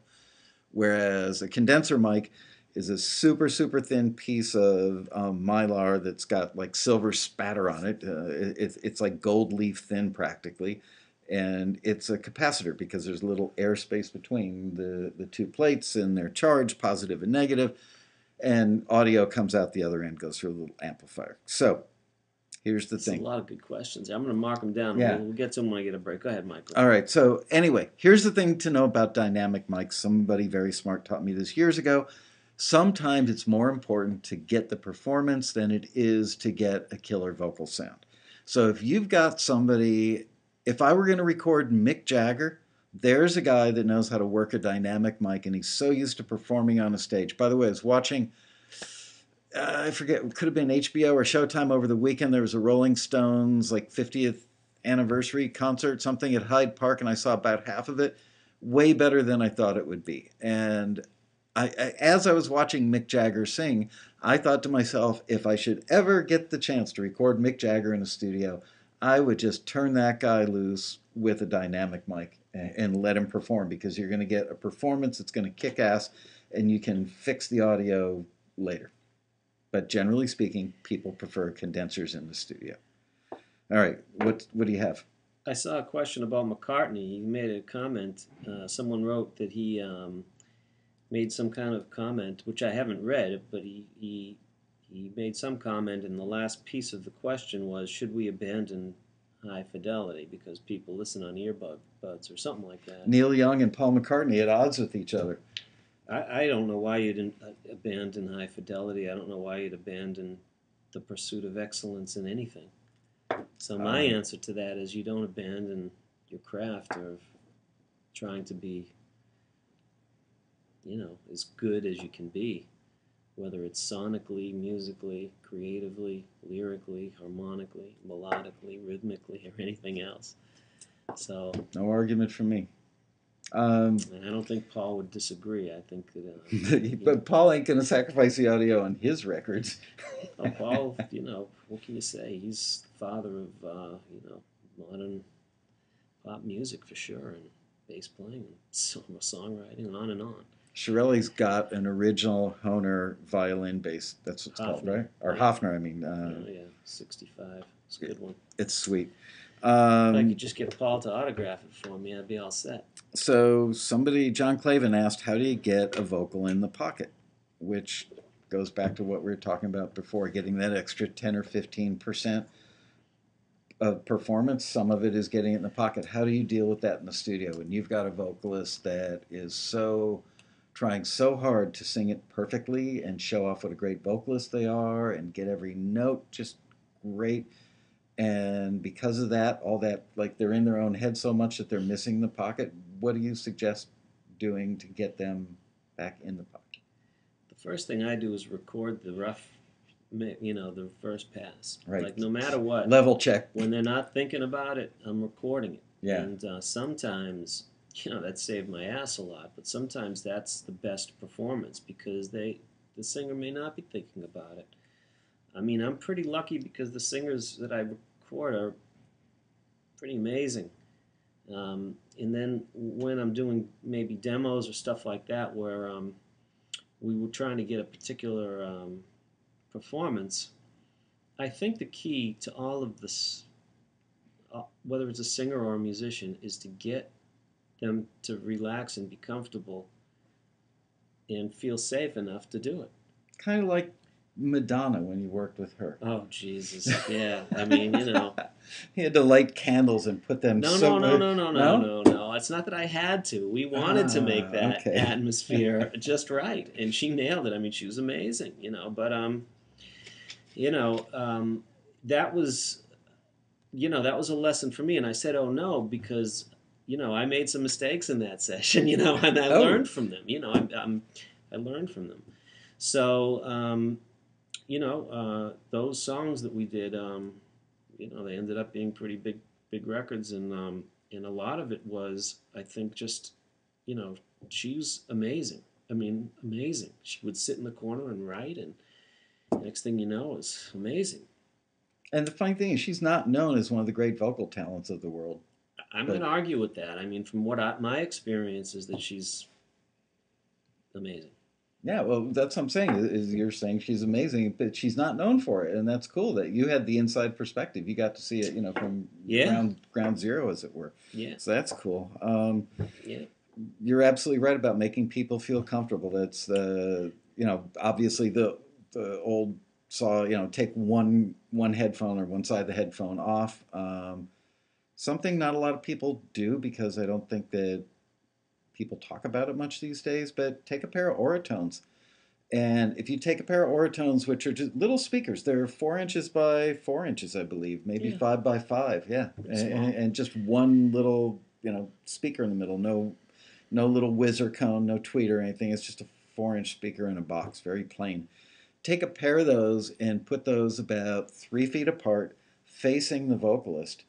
Whereas a condenser mic is a super, super thin piece of mylar that's got like silver spatter on it. It's like gold leaf thin practically. And it's a capacitor because there's a little airspace between the two plates and they're charged, positive and negative, and audio comes out the other end, goes through a little amplifier. So here's the That's thing. a lot of good questions. I'm going to mark them down. Yeah. We'll get to them when I get a break. Go ahead, Michael. All right. So anyway, here's the thing to know about dynamic mics. Somebody very smart taught me this years ago. Sometimes it's more important to get the performance than it is to get a killer vocal sound. So if you've got somebody, if I were going to record Mick Jagger, there's a guy that knows how to work a dynamic mic, and he's so used to performing on a stage. By the way, I was watching, I forget, it could have been HBO or Showtime over the weekend. There was a Rolling Stones like 50th anniversary concert, something at Hyde Park, and I saw about half of it. Way better than I thought it would be. And as I was watching Mick Jagger sing, I thought to myself, if I should ever get the chance to record Mick Jagger in a studio, I would just turn that guy loose with a dynamic mic and let him perform, because you're going to get a performance that's going to kick ass, and you can fix the audio later. But generally speaking, people prefer condensers in the studio. All right, what do you have? I saw a question about McCartney. He made a comment. Someone wrote that he made some kind of comment, which I haven't read, but he made some comment, and the last piece of the question was, should we abandon high fidelity because people listen on earbuds or something like that? Neil Young and Paul McCartney at odds with each other. I don't know why you didn't abandon high fidelity. I don't know why you'd abandon the pursuit of excellence in anything. So my answer to that is you don't abandon your craft or trying to be, as good as you can be, whether it's sonically, musically, creatively, lyrically, harmonically, melodically, rhythmically, or anything else. So no argument from me. And I don't think Paul would disagree. I think that. But Paul ain't going to sacrifice the audio on his records. Paul, what can you say? He's the father of, modern pop music for sure, and bass playing, and songwriting, and on and on. Chiarelli's got an original Hohner violin bass. That's what it's called, right? Or Hofner, I mean. Yeah, 65. It's a good one. It's sweet. If I could just get Paul to autograph it for me, I'd be all set. So John Clavin asked, how do you get a vocal in the pocket? Which goes back to what we were talking about before, getting that extra 10 or 15% of performance. Some of it is getting it in the pocket. How do you deal with that in the studio? And you've got a vocalist that is trying so hard to sing it perfectly and show off what a great vocalist they are and get every note just great. And because of that, all that, like they're in their own head so much that they're missing the pocket. What do you suggest doing to get them back in the pocket? The first thing I do is record the rough, the first pass. Right. Like no matter what. Level check. When they're not thinking about it, I'm recording it. Yeah. And sometimes, that saved my ass a lot, but sometimes that's the best performance because the singer may not be thinking about it. I mean, I'm pretty lucky because the singers that I record are pretty amazing. And then when I'm doing maybe demos or stuff like that where we were trying to get a particular performance, I think the key to all of this, whether it's a singer or a musician, is to get them to relax and be comfortable and feel safe enough to do it. Kind of like Madonna when you worked with her. Oh, Jesus. Yeah. I mean, He had to light candles and put them... No. It's not that I had to. We wanted to make that atmosphere just right. And she nailed it. I mean, she was amazing, But, that was, that was a lesson for me. And I said, oh, no, because, I made some mistakes in that session, and I learned from them. I learned from them. So... those songs that we did, they ended up being pretty big records, and a lot of it was, I think, just, she was amazing. I mean, amazing. She would sit in the corner and write, and next thing you know, it's amazing. And the funny thing is, she's not known as one of the great vocal talents of the world. I'm going to argue with that. I mean, from what my experience is that she's amazing. Yeah, well, that's what I'm saying. Is you're saying she's amazing, but she's not known for it, and that's cool that you had the inside perspective. You got to see it, from Yeah. ground zero, as it were. Yeah. So that's cool. Yeah. You're absolutely right about making people feel comfortable. That's obviously the old saw, take one headphone or one side of the headphone off. Something not a lot of people do because I don't think that people talk about it much these days, but take a pair of Oratones. And if you take a pair of Oratones, which are just little speakers, they're 4 inches by 4 inches, I believe, maybe Yeah. 5 by 5, yeah, Small. and just one little speaker in the middle, no little whizzer cone, no tweet or anything. It's just a 4 inch speaker in a box, very plain. Take a pair of those and put those about 3 feet apart, facing the vocalist,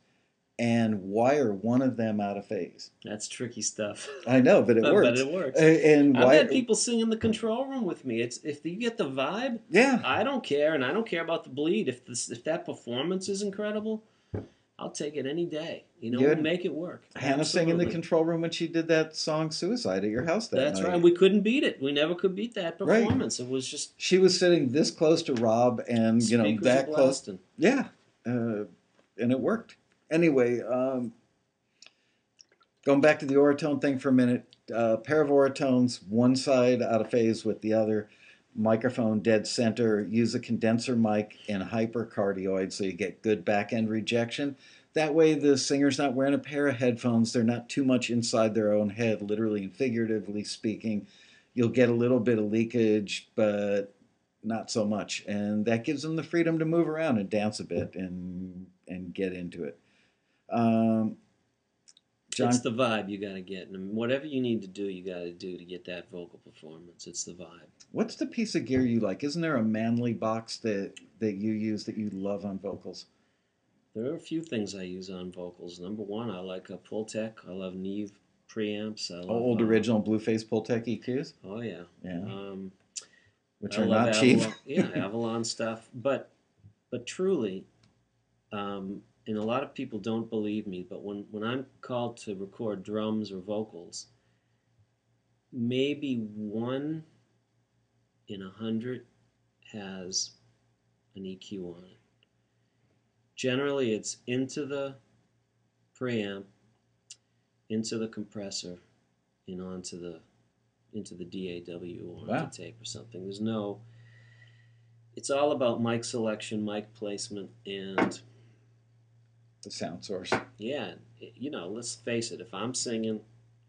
and wire one of them out of phase. That's tricky stuff. I know, but it works. But it works. And I've had people sing in the control room with me. It's if you get the vibe. Yeah. I don't care, and I don't care about the bleed. If that performance is incredible, I'll take it any day. We'll make it work. Hannah sang in the control room when she did that song "Suicide" at your house that That's night. right. We couldn't beat it. We never could beat that performance. Right. It was just she was sitting this close to Rob, and that close. Yeah, and it worked. Anyway, going back to the Oratone thing for a minute. Pair of Oratones, one side out of phase with the other. Microphone dead center. Use a condenser mic and hypercardioid so you get good back end rejection. That way the singer's not wearing a pair of headphones. They're not too much inside their own head, literally and figuratively speaking. You'll get a little bit of leakage, but not so much. And that gives them the freedom to move around and dance a bit and get into it. John, it's the vibe you got to get. And whatever you need to do, you got to do to get that vocal performance. It's the vibe. What's the piece of gear you like? Isn't there a Manly box that you use that you love on vocals? There are a few things I use on vocals. Number one, I like a Pultec. I love Neve preamps. I love, old original Blueface Pultec EQs? Oh, yeah. Yeah. Which I are not Avalon, cheap. Yeah, Avalon stuff. But truly, and a lot of people don't believe me, but when I'm called to record drums or vocals, maybe 1 in 100 has an EQ on it. Generally, it's into the preamp, into the compressor, and into the DAW or onto tape or something. There's no. It's all about mic selection, mic placement, and the sound source. Yeah, let's face it. If I'm singing,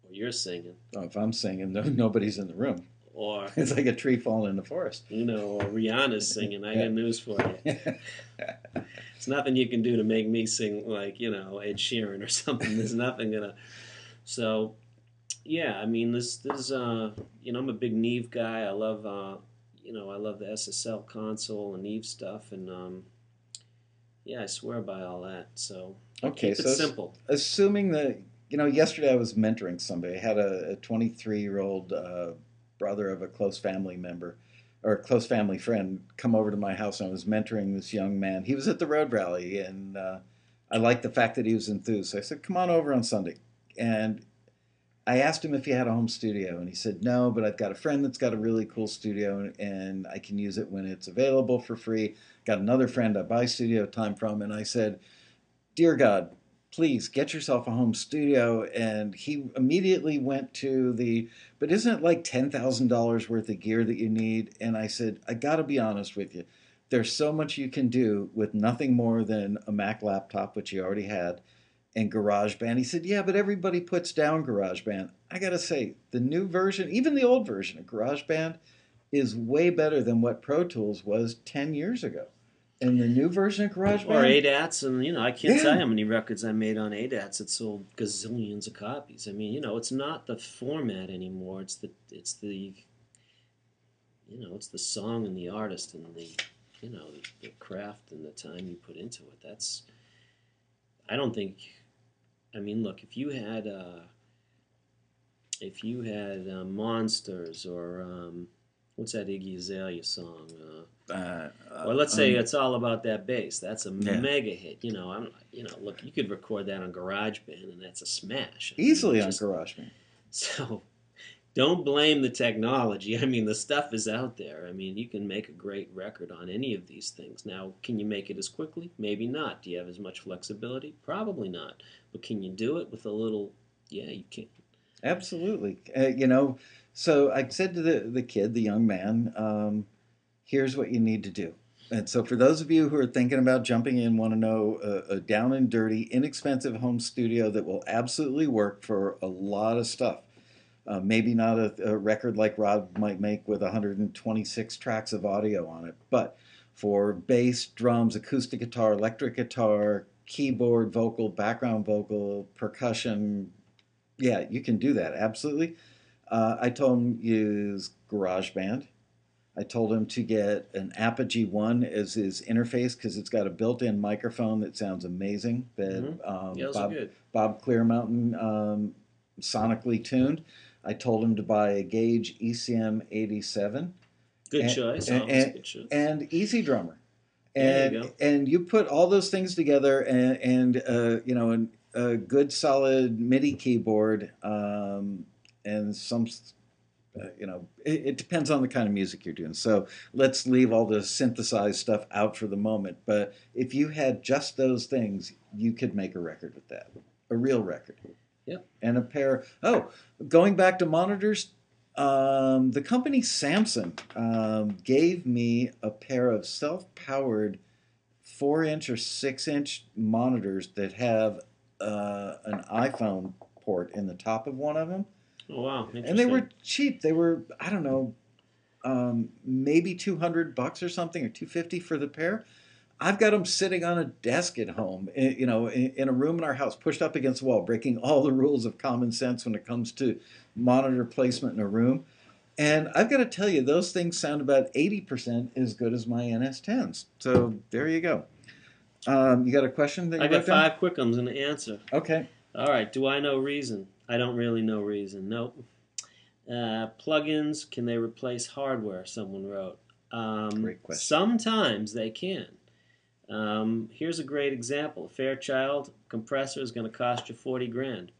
or you're singing. Oh, if I'm singing, nobody's in the room. Or it's like a tree falling in the forest. Or Rihanna's singing. I got news for you. It's nothing you can do to make me sing like Ed Sheeran or something. There's nothing gonna. So, yeah, I mean, this I'm a big Neve guy. I love I love the SSL console and Neve stuff, and yeah, I swear by all that. So okay, keep it simple. Assuming that yesterday I was mentoring somebody. I had a 23-year-old brother of a close family member, or a close family friend, come over to my house, and I was mentoring this young man. He was at the road rally, and I liked the fact that he was enthused. So I said, "Come on over on Sunday," and I asked him if he had a home studio, and he said, "No, but I've got a friend that's got a really cool studio, and I can use it when it's available for free. Got another friend I buy studio time from," and I said, "Dear God, please get yourself a home studio." And he immediately went to but isn't it like $10,000 worth of gear that you need? And I said, I got to be honest with you. There's so much you can do with nothing more than a Mac laptop, which you already had, and GarageBand. He said, yeah, but everybody puts down GarageBand. I got to say, the new version, even the old version of GarageBand, is way better than what Pro Tools was 10 years ago. And the new version of GarageBand? Or ADATs, and I can't tell you how many records I made on ADATs that sold gazillions of copies. I mean, it's not the format anymore. It's the song and the artist and the craft and the time you put into it. I don't think. I mean, look, if you had Monsters or what's that Iggy Azalea song? Well, let's say it's all about that bass. That's a mega hit. Look, you could record that on GarageBand, and that's a smash. Easily on GarageBand. So, Don't blame the technology. I mean, the stuff is out there. I mean, you can make a great record on any of these things. Now, can you make it as quickly? Maybe not. Do you have as much flexibility? Probably not. But can you do it with a little? Yeah, you can. Absolutely. So I said to the kid, the young man, here's what you need to do. And so, for those of you who are thinking about jumping in, want to know a down and dirty, inexpensive home studio that will absolutely work for a lot of stuff. Maybe not a record like Rob might make with 126 tracks of audio on it, but for bass, drums, acoustic guitar, electric guitar, keyboard, vocal, background vocal, percussion, yeah, you can do that, absolutely. I told him use GarageBand. I told him to get an Apogee 1 as his interface because it's got a built-in microphone that sounds amazing. That Yeah, those are good. Bob Clearmountain sonically tuned. I told him to buy a Gauge ECM 87. Good choice. Always good choice. And Easy Drummer. There you go. And you put all those things together and a good solid MIDI keyboard and some it depends on the kind of music you're doing. So let's leave all the synthesized stuff out for the moment. But if you had just those things, you could make a record with that, a real record. Yep. And a pair. Oh, going back to monitors, the company Samson gave me a pair of self-powered 4-inch or 6-inch monitors that have an iPhone port in the top of one of them. Oh, wow. And they were cheap. They were, I don't know, maybe $200 or something, or $250 for the pair. I've got them sitting on a desk at home, in a room in our house, pushed up against the wall, breaking all the rules of common sense when it comes to monitor placement in a room. And I've got to tell you, those things sound about 80% as good as my NS10s. So there you go. You got a question that you I got wrote down? 5 quick ones and an answer. Okay. All right. Do I know Reason? I don't really know Reason. Nope. Plugins, can they replace hardware? Someone wrote. Great question. Sometimes they can. Here's a great example. Fairchild compressor is going to cost you 40 grand.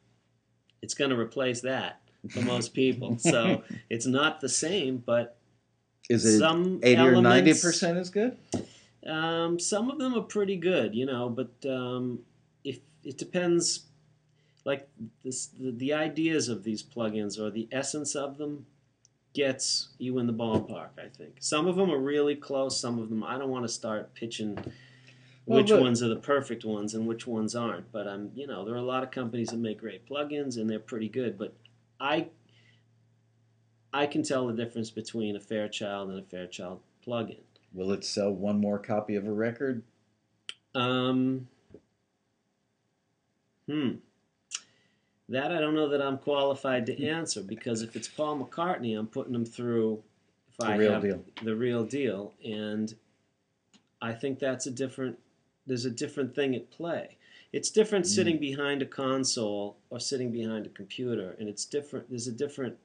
It's going to replace that for most people. So it's not the same, but is it some 80 or elements, 90% is good? Some of them are pretty good, but if it depends. Like the ideas of these plugins or the essence of them gets you in the ballpark, I think. Some of them are really close. Some of them, I don't want to start pitching which ones are the perfect ones and which ones aren't. But there are a lot of companies that make great plugins and they're pretty good. But I can tell the difference between a Fairchild and a Fairchild plugin. Will it sell one more copy of a record? That I don't know that I'm qualified to answer, because if it's Paul McCartney, I'm putting him through the real deal, and I think there's a different thing at play. It's different sitting behind a console or sitting behind a computer, and it's different. There's a different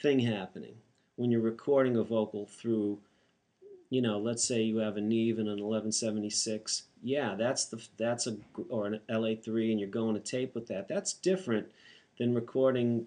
thing happening when you're recording a vocal through, let's say you have a Neve and an 1176. Yeah, or an LA3, and you're going to tape with that. That's different than recording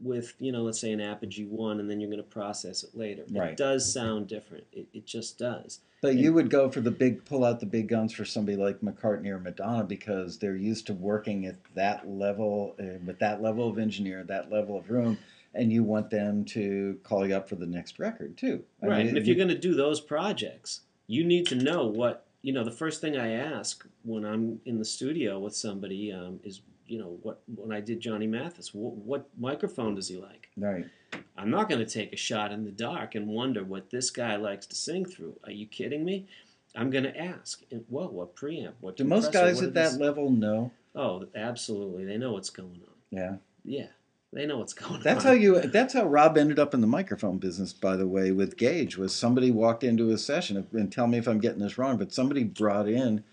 with, let's say an Apogee 1, and then you're going to process it later. Right. It does sound different. It just does. But you would go for pull out the big guns for somebody like McCartney or Madonna, because they're used to working at that level, with that level of engineer, that level of room, and you want them to call you up for the next record too. Right, and if you're going to do those projects, you need to know what, the first thing I ask when I'm in the studio with somebody is, when I did Johnny Mathis, what microphone does he like? Right. I'm not going to take a shot in the dark and wonder what this guy likes to sing through. Are you kidding me? I'm going to ask, what preamp? What do most guys at that level know? Oh, absolutely. They know what's going on. Yeah. Yeah. They know what's going on. That's how Rob ended up in the microphone business, by the way, with Gage. Was somebody walked into a session, and tell me if I'm getting this wrong, but somebody brought in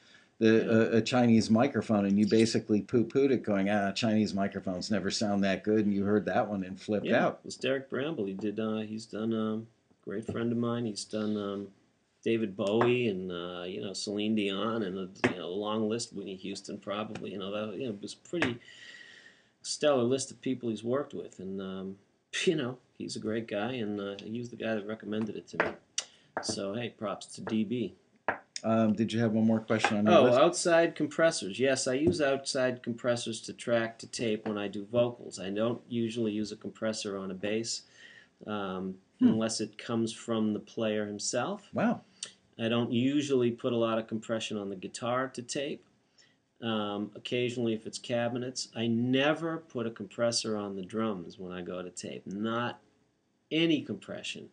a Chinese microphone, and you basically poo-pooed it, going, Chinese microphones never sound that good, and you heard that one and flipped out. It was Derek Bramble. He's done great friend of mine. He's done David Bowie and Celine Dion and a long list. Whitney Houston probably. It was pretty stellar list of people he's worked with, and he's a great guy, and he was the guy that recommended it to me. So hey, props to DB. Did you have one more question on your Oh, list? outside compressors. Yes, I use outside compressors to track to tape when I do vocals. I don't usually use a compressor on a bass unless it comes from the player himself. Wow. I don't usually put a lot of compression on the guitar to tape. Occasionally, if it's cabinets, I never put a compressor on the drums when I go to tape. Not any compression.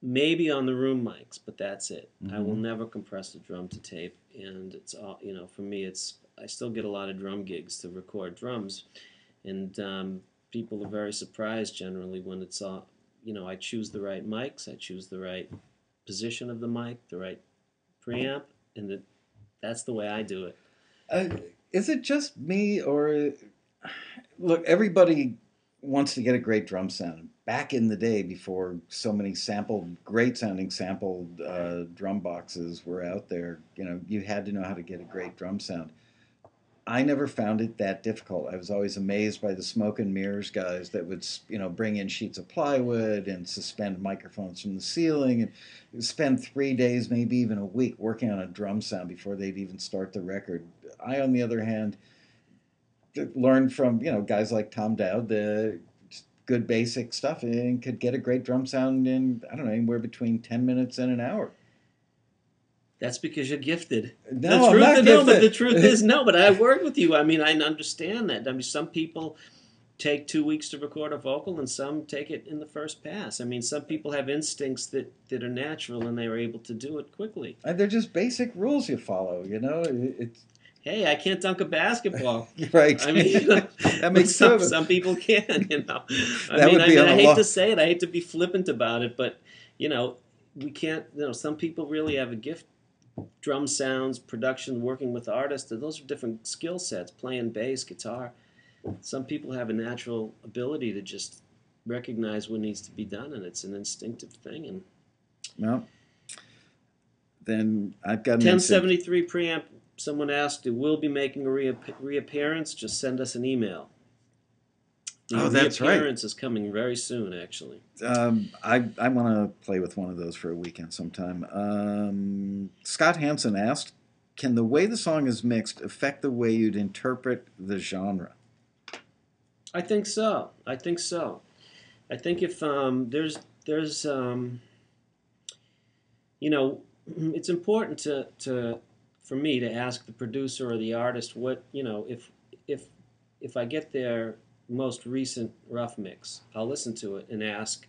Maybe on the room mics, but that's it. I will never compress the drum to tape, and it's all for me. I still get a lot of drum gigs to record drums, and people are very surprised generally when it's all. I choose the right mics, I choose the right position of the mic, the right preamp, and that's the way I do it. Is it just me, or look? Everybody wants to get a great drum sound. Back in the day, before so many great sounding sampled drum boxes were out there, you had to know how to get a great drum sound. I never found it that difficult. I was always amazed by the smoke and mirrors guys that would, bring in sheets of plywood and suspend microphones from the ceiling and spend 3 days, maybe even a week, working on a drum sound before they'd even start the record. I, on the other hand, learned from, guys like Tom Dowd the good basic stuff and could get a great drum sound in, I don't know, anywhere between 10 minutes and an hour. That's because you're gifted. No, I'm not No, but gifted. the truth is, no, but I work with you. I mean, I understand that. I mean, some people take 2 weeks to record a vocal, and some take it in the first pass. I mean, some people have instincts that are natural, and they are able to do it quickly. And they're just basic rules you follow, It's Hey, I can't dunk a basketball. right. I mean, that makes sense. Some people can, I hate to say it. I hate to be flippant about it, but, we can't, some people really have a gift. Drum sounds, production, working with artists, those are different skill sets, playing bass, guitar. Some people have a natural ability to just recognize what needs to be done, and it's an instinctive thing. And well, then I've got an 1073 preamp. Someone asked, "We'll be making a reappearance. Just send us an email." The that's right. reappearance is coming very soon, actually. I want to play with one of those for a weekend sometime. Scott Hansen asked, "Can the way the song is mixed affect the way you'd interpret the genre?" I think so. I think if there's it's important to for me to ask the producer or the artist what if I get their most recent rough mix, I'll listen to it and ask,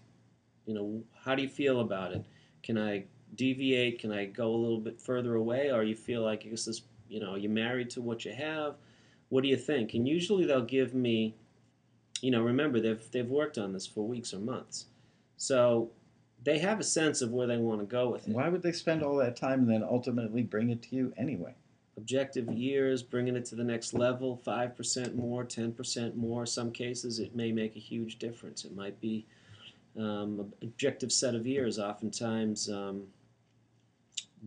how do you feel about it? Can I deviate? Can I go a little bit further away? Or you feel like this is, you're married to what you have? What do you think? And usually they'll give me, remember they've worked on this for weeks or months, so they have a sense of where they want to go with it. Why would they spend all that time and then ultimately bring it to you anyway? Objective years, bringing it to the next level, 5% more, 10% more. Some cases it may make a huge difference. It might be an objective set of years. Oftentimes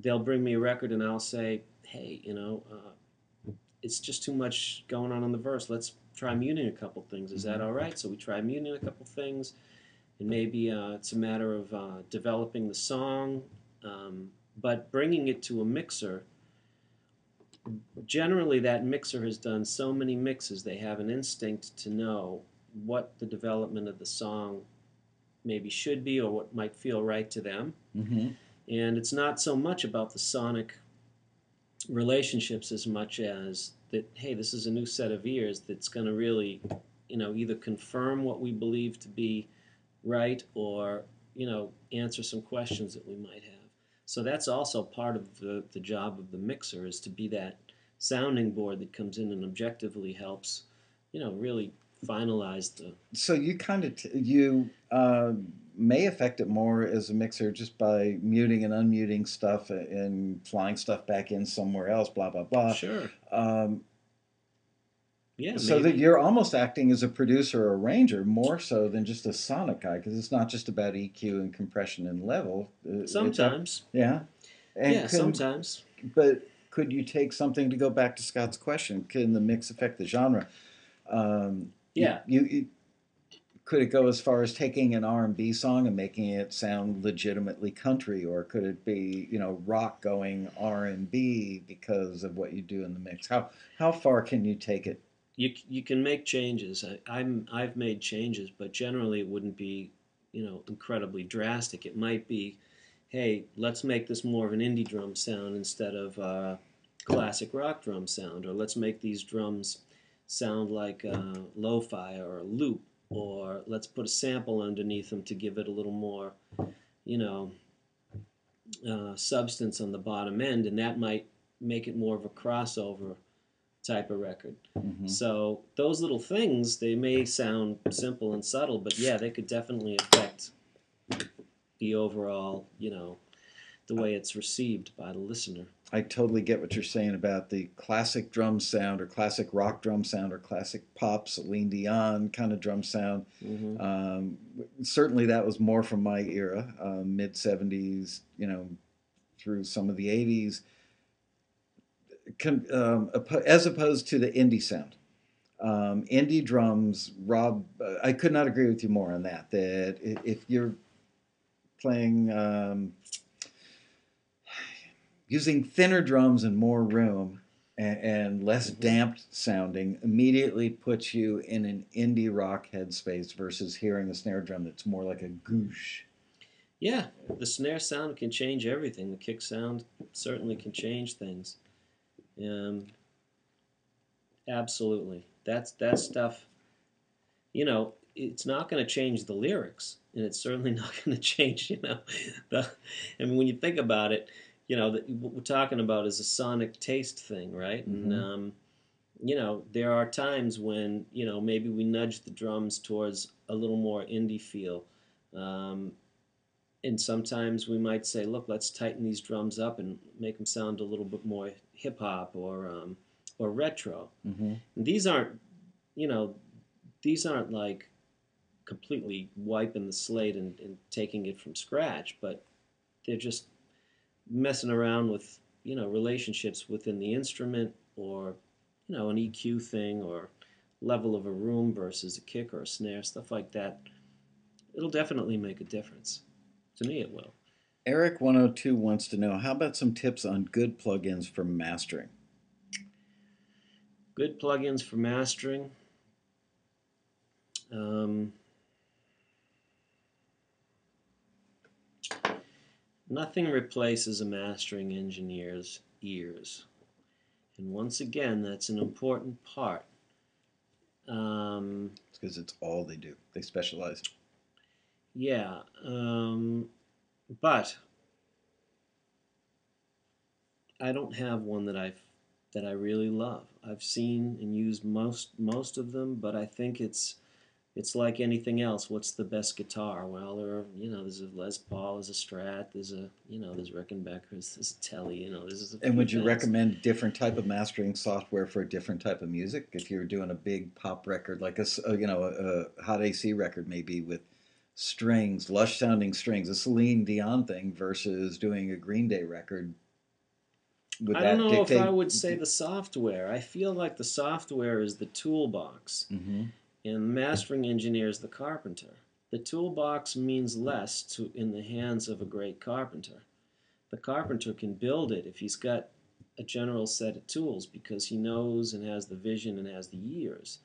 they'll bring me a record and I'll say, hey, it's just too much going on the verse. Let's try muting a couple things. Is that all right? So we try muting a couple things, and maybe it's a matter of developing the song, but bringing it to a mixer. Generally, that mixer has done so many mixes, they have an instinct to know what the development of the song maybe should be or what might feel right to them. Mm-hmm. And it's not so much about the sonic relationships as much as that, hey, this is a new set of ears that's going to really, either confirm what we believe to be right or, answer some questions that we might have. So that's also part of the job of the mixer, is to be that sounding board that comes in and objectively helps, really finalize the... So you kind of, may affect it more as a mixer just by muting and unmuting stuff and flying stuff back in somewhere else, blah, blah, blah. Sure. Yeah, so maybe. that you're almost acting as a producer or arranger more so than just a sonic guy, because it's not just about EQ and compression and level. Sometimes. Sometimes. But could you take something, to go back to Scott's question, can the mix affect the genre? Yeah. could it go as far as taking an R&B song and making it sound legitimately country, or could it be, rock going R&B because of what you do in the mix? How far can you take it? You can make changes. I've made changes, but generally it wouldn't be, incredibly drastic. It might be, hey, let's make this more of an indie drum sound instead of classic rock drum sound, or let's make these drums sound like lo-fi or a loop, or let's put a sample underneath them to give it a little more, you know, substance on the bottom end, and that might make it more of a crossover type of record. Mm-hmm. So those little things, they may sound simple and subtle, but yeah, they could definitely affect the overall, the way it's received by the listener. I totally get what you're saying about the classic drum sound or classic rock drum sound or classic pop, Celine Dion kind of drum sound. Mm-hmm. Certainly that was more from my era, mid 70s, through some of the 80s, as opposed to the indie sound. Indie drums, Rob, I could not agree with you more on that. That if you're playing, using thinner drums and more room and less damped sounding, immediately puts you in an indie rock headspace versus hearing a snare drum that's more like a goosh. Yeah, the snare sound can change everything. The kick sound certainly can change things. Absolutely. That stuff, it's not going to change the lyrics, and it's certainly not going to change, when you think about it, what we're talking about is a sonic taste thing, right? Mm-hmm. And, there are times when, maybe we nudge the drums towards a little more indie feel. And sometimes we might say, look, let's tighten these drums up and make them sound a little bit more hip-hop or retro. Mm-hmm. And these aren't like completely wiping the slate and taking it from scratch, but they're just messing around with, relationships within the instrument, or, an EQ thing, or level of a room versus a kick or a snare, stuff like that. It'll definitely make a difference. To me, it will. Eric 102 wants to know, how about some tips on good plugins for mastering? Good plugins for mastering. Nothing replaces a mastering engineer's ears. And once again, that's an important part. It's because it's all they do. They specialize. Yeah. But I don't have one that I really love. I've seen and used most of them, but I think it's like anything else. What's the best guitar? Well, there's a Les Paul, there's a Strat, there's Rickenbacker, there's a Tele, there's a And would you things. recommend different type of mastering software for a different type of music? If you're doing a big pop record, like a hot AC record, maybe with strings, lush sounding strings, a Celine Dion thing versus doing a Green Day record. I don't know if I would say the software. I feel like the software is the toolbox. Mm-hmm. And the mastering engineer is the carpenter. The toolbox means less in the hands of a great carpenter. The carpenter can build it if he's got a general set of tools, because he knows and has the vision and has the years.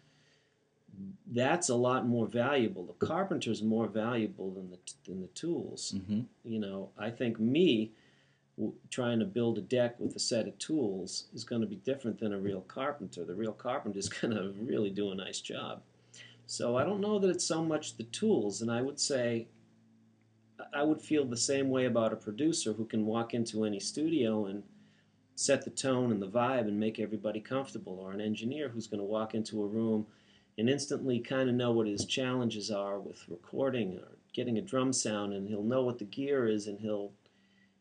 That's a lot more valuable. The carpenter's more valuable than the tools. Mm-hmm. I think trying to build a deck with a set of tools is going to be different than a real carpenter. The real carpenter is going to really do a nice job. So I don't know that it's so much the tools, and I would say I would feel the same way about a producer who can walk into any studio and set the tone and the vibe and make everybody comfortable, or an engineer who's going to walk into a room and instantly kind of know what his challenges are with recording or getting a drum sound, and he'll know what the gear is and he'll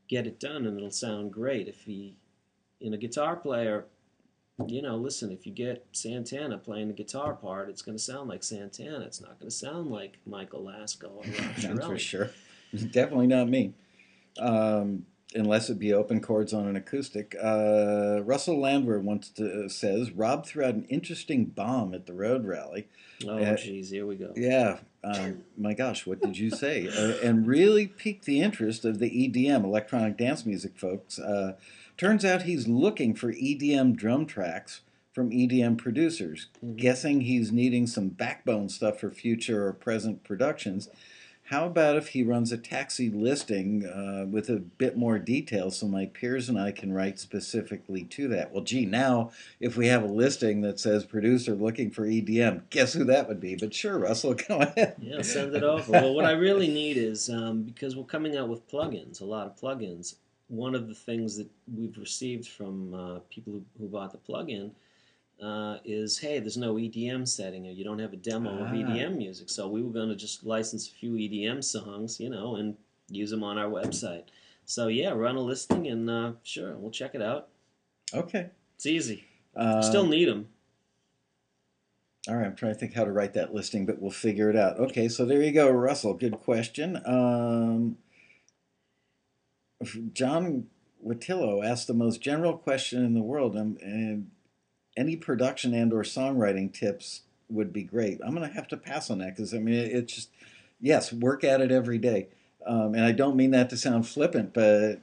get it done and it'll sound great. If he, in a guitar player, listen, if you get Santana playing the guitar part, it's going to sound like Santana. It's not going to sound like Michael Lasko or Rob Chiarelli. That's for sure. Definitely not me. Unless it be open chords on an acoustic. Russell Landwehr says, Rob threw out an interesting bomb at the road rally. Oh, geez, here we go. Yeah. My gosh, what did you say? And really piqued the interest of the EDM, electronic dance music folks. Turns out he's looking for EDM drum tracks from EDM producers, guessing he's needing some backbone stuff for future or present productions. How about if he runs a taxi listing with a bit more detail so my peers and I can write specifically to that? Well, gee, now if we have a listing that says producer looking for EDM, guess who that would be? But sure, Russell, go ahead. Yeah, send it over. Well, what I really need is, because we're coming out with plugins, a lot of plugins, one of the things that we've received from people who bought the plugin is, hey, there's no EDM setting, or you don't have a demo of EDM music. So we were going to just license a few EDM songs, and use them on our website. So yeah, run a listing, and sure, we'll check it out. Okay. It's easy. Still need them. All right, I'm trying to think how to write that listing, but we'll figure it out. Okay, so there you go, Russell. Good question. John Wattillo asked the most general question in the world, and any production and or songwriting tips would be great. I'm going to have to pass on that because, I mean, it's just, yes, work at it every day. And I don't mean that to sound flippant, but,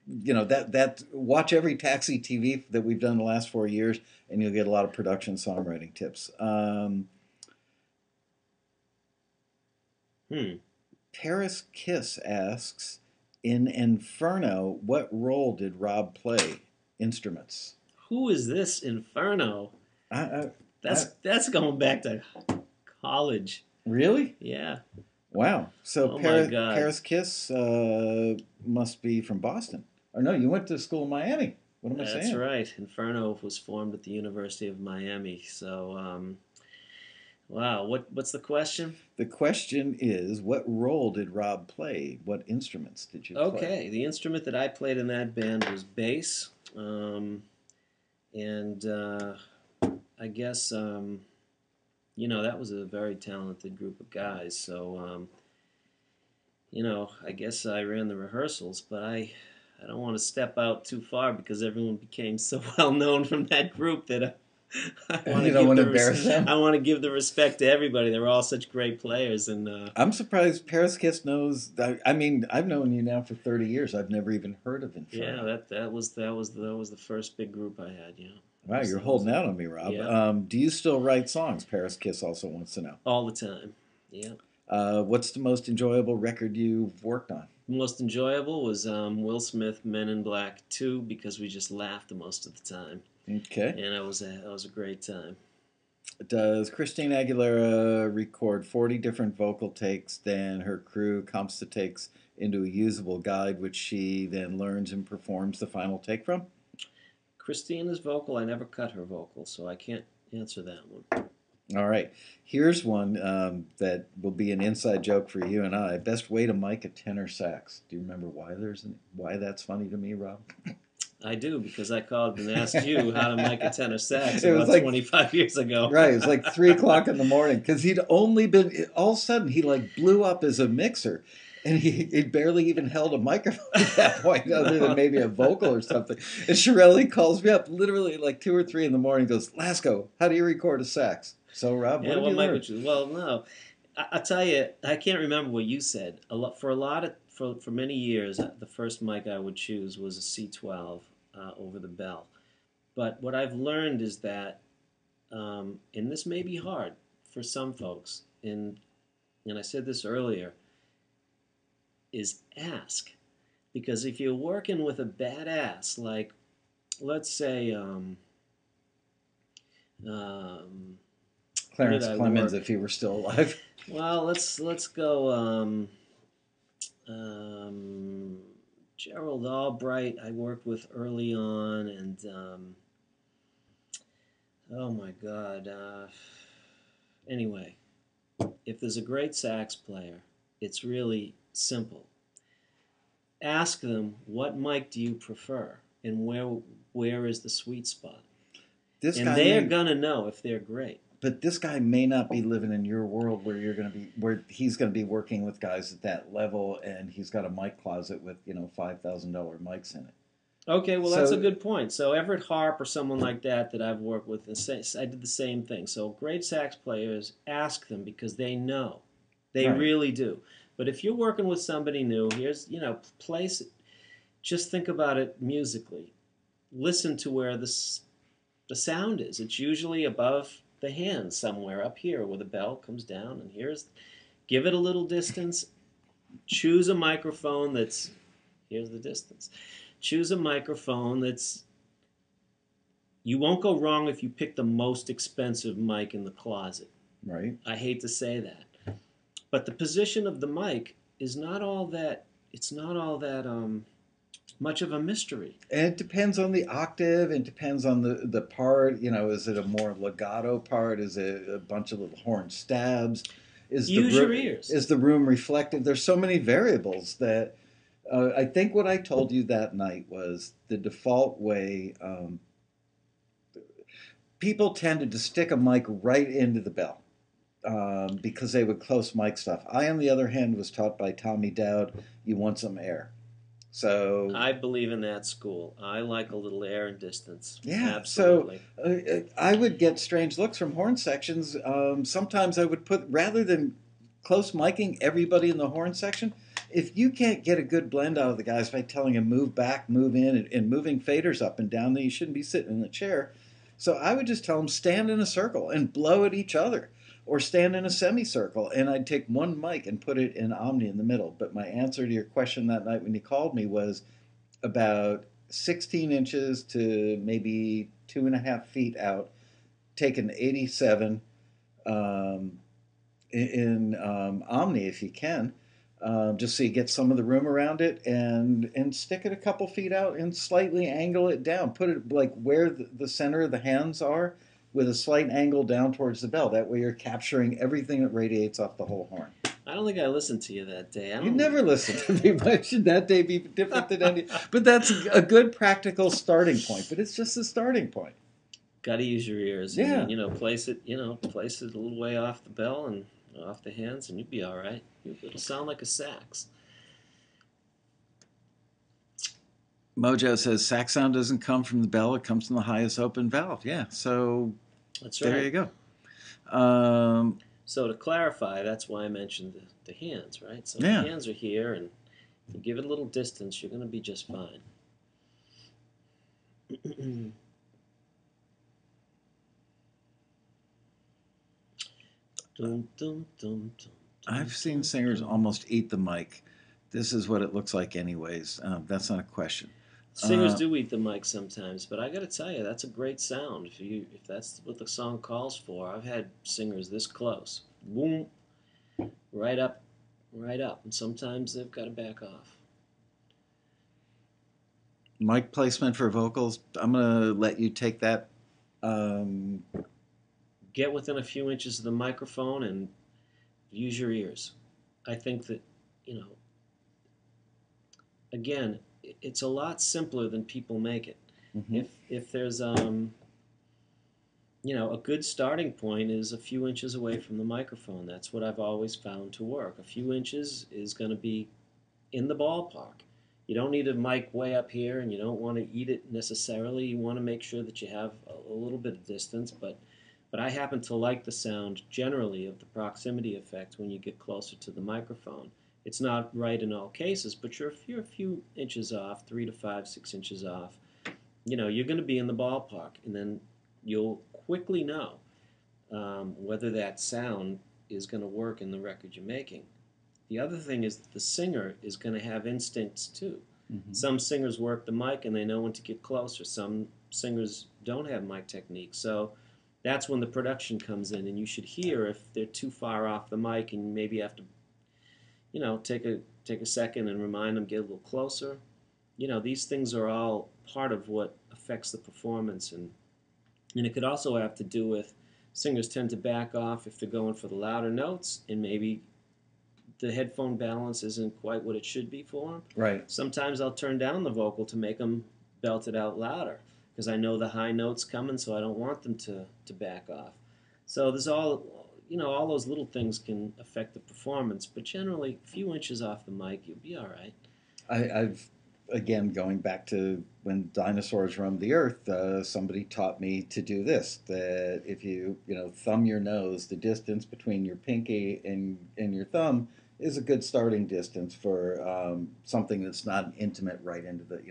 that watch every Taxi TV that we've done the last 4 years, and you'll get a lot of production songwriting tips. Paris Kiss asks, in Inferno, what role did Rob play? Instruments. Who is this Inferno? That's going back to college. Really? Yeah. Wow. So Oh my God. Paris Kiss must be from Boston. Or no, you went to school in Miami. What am I saying? That's right. Inferno was formed at the University of Miami. So, wow. What's the question? The question is, what role did Rob play? What instruments did you play? Okay. The instrument that I played in that band was bass. I guess, that was a very talented group of guys. So, I guess I ran the rehearsals, but I don't want to step out too far because everyone became so well known from that group that I want to embarrass them. I want to give the respect to everybody. They were all such great players, and I'm surprised Paris Kiss knows. I mean, I've known you now for 30 years. I've never even heard of Inferno. Yeah, that was the first big group I had. Yeah. Wow, you're holding out on me, Rob. Yeah. Do you still write songs? Paris Kiss also wants to know. All the time. Yeah. What's the most enjoyable record you've worked on? The most enjoyable was Will Smith, Men in Black 2, because we just laughed the most of the time. Okay. And it was a great time. Does Christina Aguilera record 40 different vocal takes, then her crew comps the takes into a usable guide, which she then learns and performs the final take from? Christina's vocal, I never cut her vocal, so I can't answer that one. All right. Here's one that will be an inside joke for you and I. Best way to mic a tenor sax. Do you remember why that's funny to me, Rob? I do, because I called and asked you how to mic a tenor sax It was about 25 years ago. Right. It was like 3 o'clock in the morning because he'd only been, all of a sudden, he like blew up as a mixer. And he barely even held a microphone at that point, other than maybe a vocal or something. And Chiarelli calls me up literally like 2 or 3 in the morning and goes, Lasco, how do you record a sax? So, Rob, what did you learn? Well, no. I'll tell you, I can't remember what you said. For many years, the first mic I would choose was a C12 over the bell. But what I've learned is that, and this may be hard for some folks, and I said this earlier, is ask. Because if you're working with a badass, like, let's say, Clarence Clemens, if he were still alive. Well, let's go, Gerald Albright I worked with early on, and, oh my God. Anyway, if there's a great sax player, it's really simple. Ask them, what mic do you prefer, and where is the sweet spot? They're gonna know if they're great. But this guy may not be living in your world where he's gonna be working with guys at that level, and he's got a mic closet with $5,000 mics in it. Okay, well that's a good point. So Everett Harp or someone like that I've worked with, I did the same thing. So great sax players, ask them because they know. They Right. really do. But if you're working with somebody new, here's, place, just think about it musically. Listen to where the sound is. It's usually above the hand somewhere up here where the bell comes down, and give it a little distance. Choose a microphone here's the distance. Choose a microphone you won't go wrong if you pick the most expensive mic in the closet. Right. I hate to say that. But the position of the mic is not all that, it's not all that much of a mystery. And it depends on the octave. It depends on the part. Is it a more legato part? Is it a bunch of little horn stabs? Use your ears. Is the room reflective? There's so many variables that I think what I told you that night was the default way. People tended to stick a mic right into the bell because they would close mic stuff. I, on the other hand, was taught by Tommy Dowd, you want some air. So I believe in that school. I like a little air and distance. yeah, Absolutely. so I would get strange looks from horn sections. Sometimes I would put, rather than close miking everybody in the horn section, if you can't get a good blend out of the guys by telling them move back, move in, and moving faders up and down, then you shouldn't be sitting in the chair. So I would just tell them stand in a circle and blow at each other, or stand in a semicircle, and I'd take one mic and put it in Omni in the middle. But my answer to your question that night when you called me was about 16 inches to maybe 2.5 feet out, take an 87 in Omni if you can, just so you get some of the room around it, and stick it a couple feet out and slightly angle it down. Put it like where the center of the hands are, with a slight angle down towards the bell. That way you're capturing everything that radiates off the whole horn. I don't think I listened to you that day. You never listened to me. Why should that day be different than any? But that's a good practical starting point. But it's just a starting point. Got to use your ears. Yeah. Place it a little way off the bell and off the hands, and you'll be all right. It'll sound like a sax. Mojo says sax sound doesn't come from the bell; it comes from the highest open valve. Yeah, so That's right. there you go. So to clarify, that's why I mentioned the hands, right? So Yeah. the hands are here, and if you give it a little distance, you're going to be just fine. Dum, dum, dum, dum, I've seen singers almost eat the mic. This is what it looks like, anyways. That's not a question. Singers do eat the mic sometimes, but I got to tell you, that's a great sound. If that's what the song calls for, I've had singers this close, boom, right up, and sometimes they've got to back off. Mic placement for vocals. I'm gonna let you take that. Get within a few inches of the microphone and use your ears. I think that, again, it's a lot simpler than people make it. Mm-hmm. If there's a good starting point is a few inches away from the microphone. That's what I've always found to work. A few inches is going to be in the ballpark. You don't need a mic way up here, and you don't want to eat it necessarily. You want to make sure that you have a little bit of distance, but I happen to like the sound generally of the proximity effect when you get closer to the microphone. It's not right in all cases, but you're a few inches off, 3 to 5, 6 inches off. You're going to be in the ballpark, and then you'll quickly know whether that sound is going to work in the record you're making. The other thing is that the singer is going to have instincts too. Mm-hmm. Some singers work the mic and they know when to get closer. Some singers don't have mic technique. So that's when the production comes in, and you should hear if they're too far off the mic, and you maybe have to, take a second and remind them, get a little closer. These things are all part of what affects the performance, and it could also have to do with singers tend to back off if they're going for the louder notes, and maybe the headphone balance isn't quite what it should be for them. Right. Sometimes I'll turn down the vocal to make them belt it out louder, because I know the high note's coming, so I don't want them to back off. So there's all those little things can affect the performance, but generally, a few inches off the mic, you'll be all right. I've again, going back to when dinosaurs roamed the earth, somebody taught me to do this. That if you thumb your nose, the distance between your pinky and your thumb is a good starting distance for something that's not intimate right into the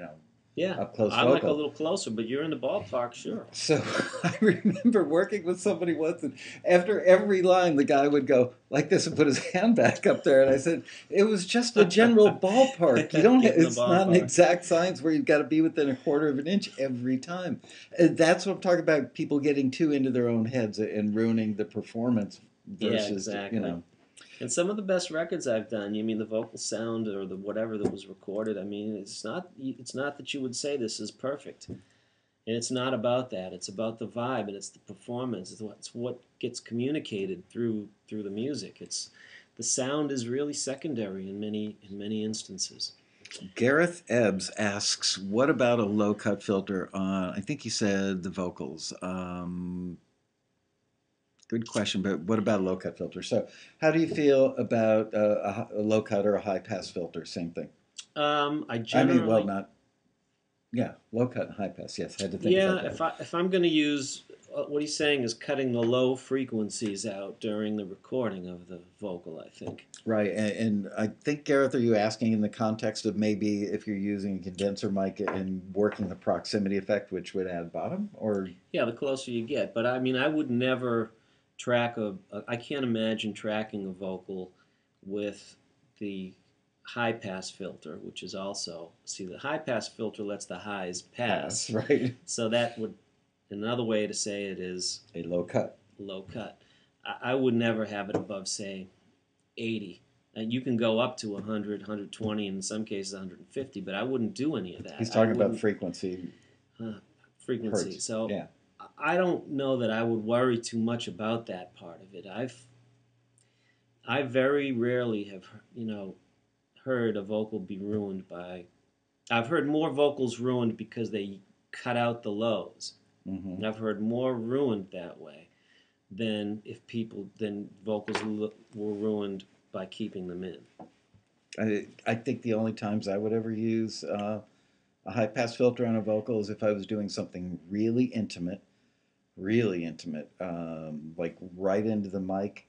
Yeah, up close I like a vocal. little closer, but you're in the ballpark, sure. So I remember working with somebody once, and after every line, the guy would go like this and put his hand back up there, and I said, "It was just a general ballpark. You don't. Get in the It's not an ballpark. exact science where you've got to be within a quarter of an inch every time." And that's what I'm talking about. People getting too into their own heads and ruining the performance Yeah, versus exactly. And some of the best records I've done, you mean the vocal sound or the whatever that was recorded. I mean, it's not that you would say this is perfect, and it's not about that. It's about the vibe and it's the performance. It's what gets communicated through the music. It's the sound is really secondary in many instances. Gareth Ebbs asks, "What about a low cut filter on?" I think he said the vocals. Good question, but what about a low cut filter? So, how do you feel about a low cut or a high pass filter? Same thing. I I mean, well, generally, not yeah, low cut and high pass. Yes, I had to think yeah, about that. if I'm going to use what he's saying is cutting the low frequencies out during the recording of the vocal. I think. Right, and I think Gareth, are you asking in the context of maybe if you're using a condenser mic and working the proximity effect, which would add bottom, or Yeah, the closer you get. But I mean, I would never track I can't imagine tracking a vocal with the high pass filter, which is also, see, the high pass filter lets the highs pass? pass. Right, So that would, another way to say it is a low cut. low cut. I would never have it above, say, 80. And you can go up to 100, 120, and in some cases 150, but I wouldn't do any of that. He's I talking about wouldn't frequency, frequency. hertz. So Yeah. I don't know that I would worry too much about that part of it. I very rarely have heard a vocal be ruined by. I've heard more vocals ruined because they cut out the lows, Hmm. and I've heard more ruined that way than vocals were ruined by keeping them in. I think the only times I would ever use a high pass filter on a vocal is if I was doing something really intimate, like right into the mic,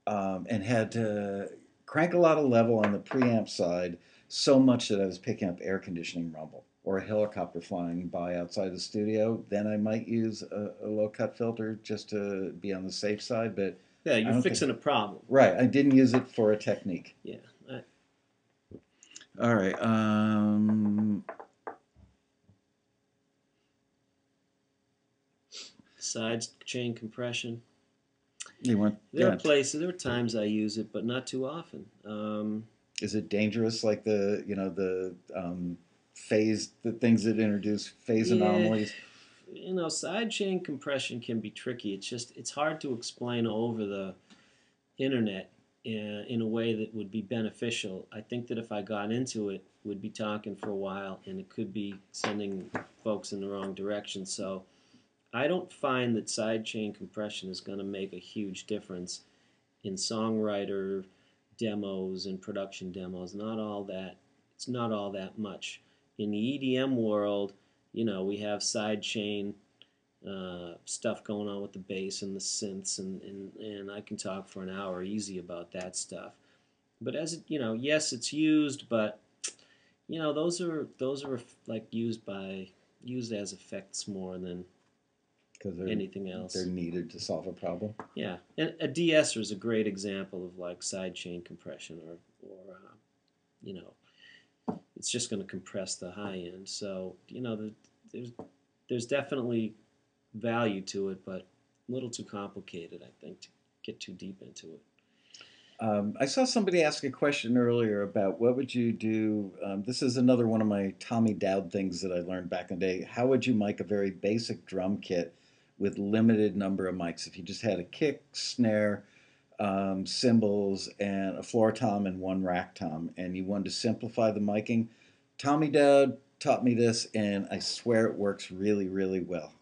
and had to crank a lot of level on the preamp side so much that I was picking up air conditioning rumble or a helicopter flying by outside the studio. Then I might use a low cut filter just to be on the safe side, but Yeah, I you're don't think. fixing a problem. Right, I didn't use it for a technique. Yeah. All right. Side chain compression. You want? There are Yeah. places, there are times I use it, but not too often. Is it dangerous, like the phase, the things that introduce phase Yeah, anomalies? side chain compression can be tricky. It's hard to explain over the internet in a way that would be beneficial. I think that if I got into it, we'd be talking for a while, and it could be sending folks in the wrong direction. So I don't find that side chain compression is going to make a huge difference in songwriter demos and production demos. Not all that. It's not all that much. In the EDM world, we have side chain stuff going on with the bass and the synths, and I can talk for an hour easy about that stuff. But yes, it's used, but those are like used as effects more than Because anything they're else. needed to solve a problem. Yeah, and a de-esser is a great example of like side chain compression, or it's just going to compress the high end. So there's there's definitely value to it, but a little too complicated, I think, to get too deep into it. I saw somebody ask a question earlier about what would you do. This is another one of my Tommy Dowd things that I learned back in the day. How would you mic a very basic drum kit with limited number of mics? If you just had a kick, snare, cymbals, and a floor tom and one rack tom, and you wanted to simplify the miking, Tommy Dowd taught me this, and I swear it works really, really well.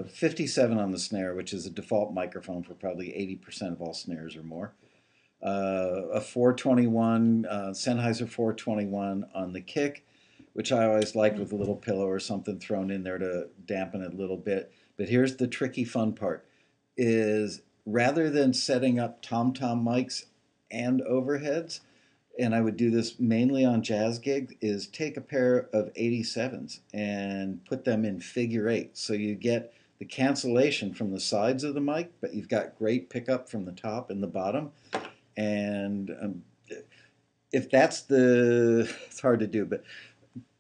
57 on the snare, which is a default microphone for probably 80% of all snares or more. a 421 Sennheiser 421 on the kick, which I always liked with a little pillow or something thrown in there to dampen it a little bit. But here's the tricky fun part: is rather than setting up tom-tom mics and overheads, and I would do this mainly on jazz gigs, is take a pair of 87s and put them in figure eight. So you get the cancellation from the sides of the mic, but you've got great pickup from the top and the bottom. And if that's it's hard to do, but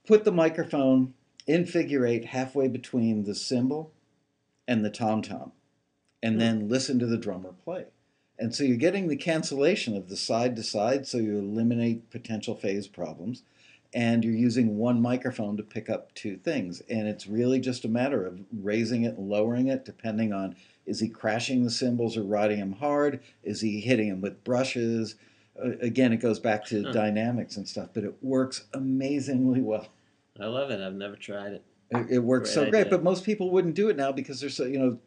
put the microphone in figure eight halfway between the cymbal and the tom-tom, and then listen to the drummer play. And so you're getting the cancellation of the side to side, so you eliminate potential phase problems, and you're using one microphone to pick up two things. And it's really just a matter of raising it and lowering it depending on, is he crashing the cymbals or riding them hard? Is he hitting them with brushes? Again, it goes back to dynamics and stuff, but it works amazingly well. I love it. I've never tried it. It works so great, but most people wouldn't do it now because there's so,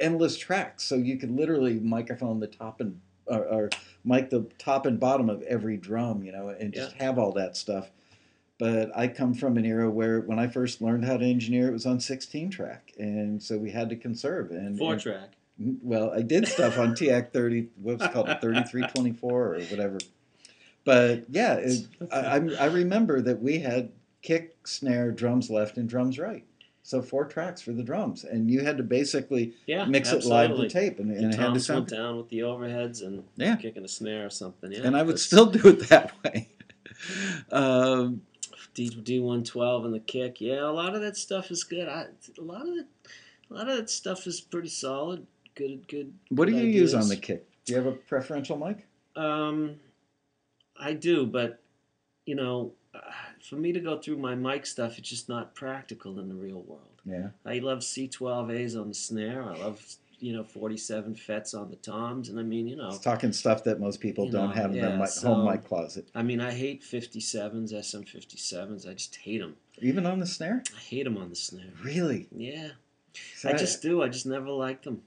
endless tracks, so you could literally microphone the top and or mic the top and bottom of every drum, and just have all that stuff. But I come from an era where when I first learned how to engineer, it was on 16 track, and so we had to conserve. And 4-track. Well, I did stuff on TAC 30, what's it called, 3324 or whatever. But yeah, I remember that we had kick, snare, drums left, and drums right. So 4 tracks for the drums, and you had to basically mix it live to tape, and it had to sound. Went down with the overheads and kicking a snare or something. Yeah, and I would still do it that way. D112 and the kick. Yeah, a lot of that stuff is good. A lot of that stuff is pretty solid. Good. What do you use on the kick? Do you have a preferential mic? I do, but for me to go through my mic stuff, it's just not practical in the real world. Yeah. I love C12As on the snare. I love 47 FETs on the toms, and I mean It's talking stuff that most people don't have in their home mic closet. I mean, I hate 57s, SM57s. I just hate them. Even on the snare? I hate them on the snare. Really? Yeah. I just do. I just never liked them.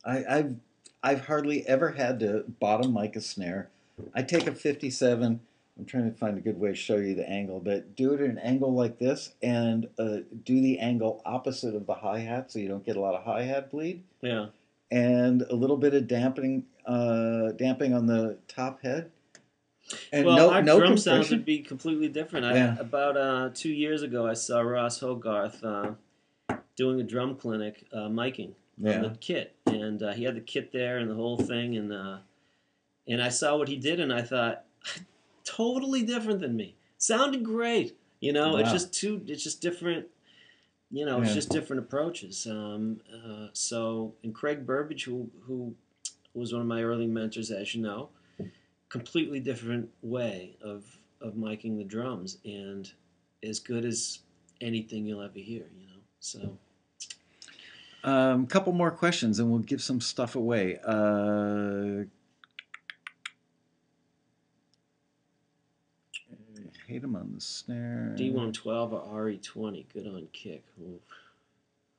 I've hardly ever had to bottom mic a snare. I take a 57. I'm trying to find a good way to show you the angle, but do it at an angle like this, and do the angle opposite of the hi-hat so you don't get a lot of hi-hat bleed. Yeah. And a little bit of damping on the top head. And our no drum compression. sounds would be completely different. About 2 years ago, I saw Ross Hogarth doing a drum clinic, miking on the kit, and he had the kit there and the whole thing, and I saw what he did, and I thought, totally different than me. Sounded great. Wow. It's just different. It's just different approaches. And Craig Burbage, who was one of my early mentors, as you know, completely different way of miking the drums, and as good as anything you'll ever hear. So. Couple more questions, and we'll give some stuff away. Hate him on the snare. D112 or RE20, good on kick. Oof.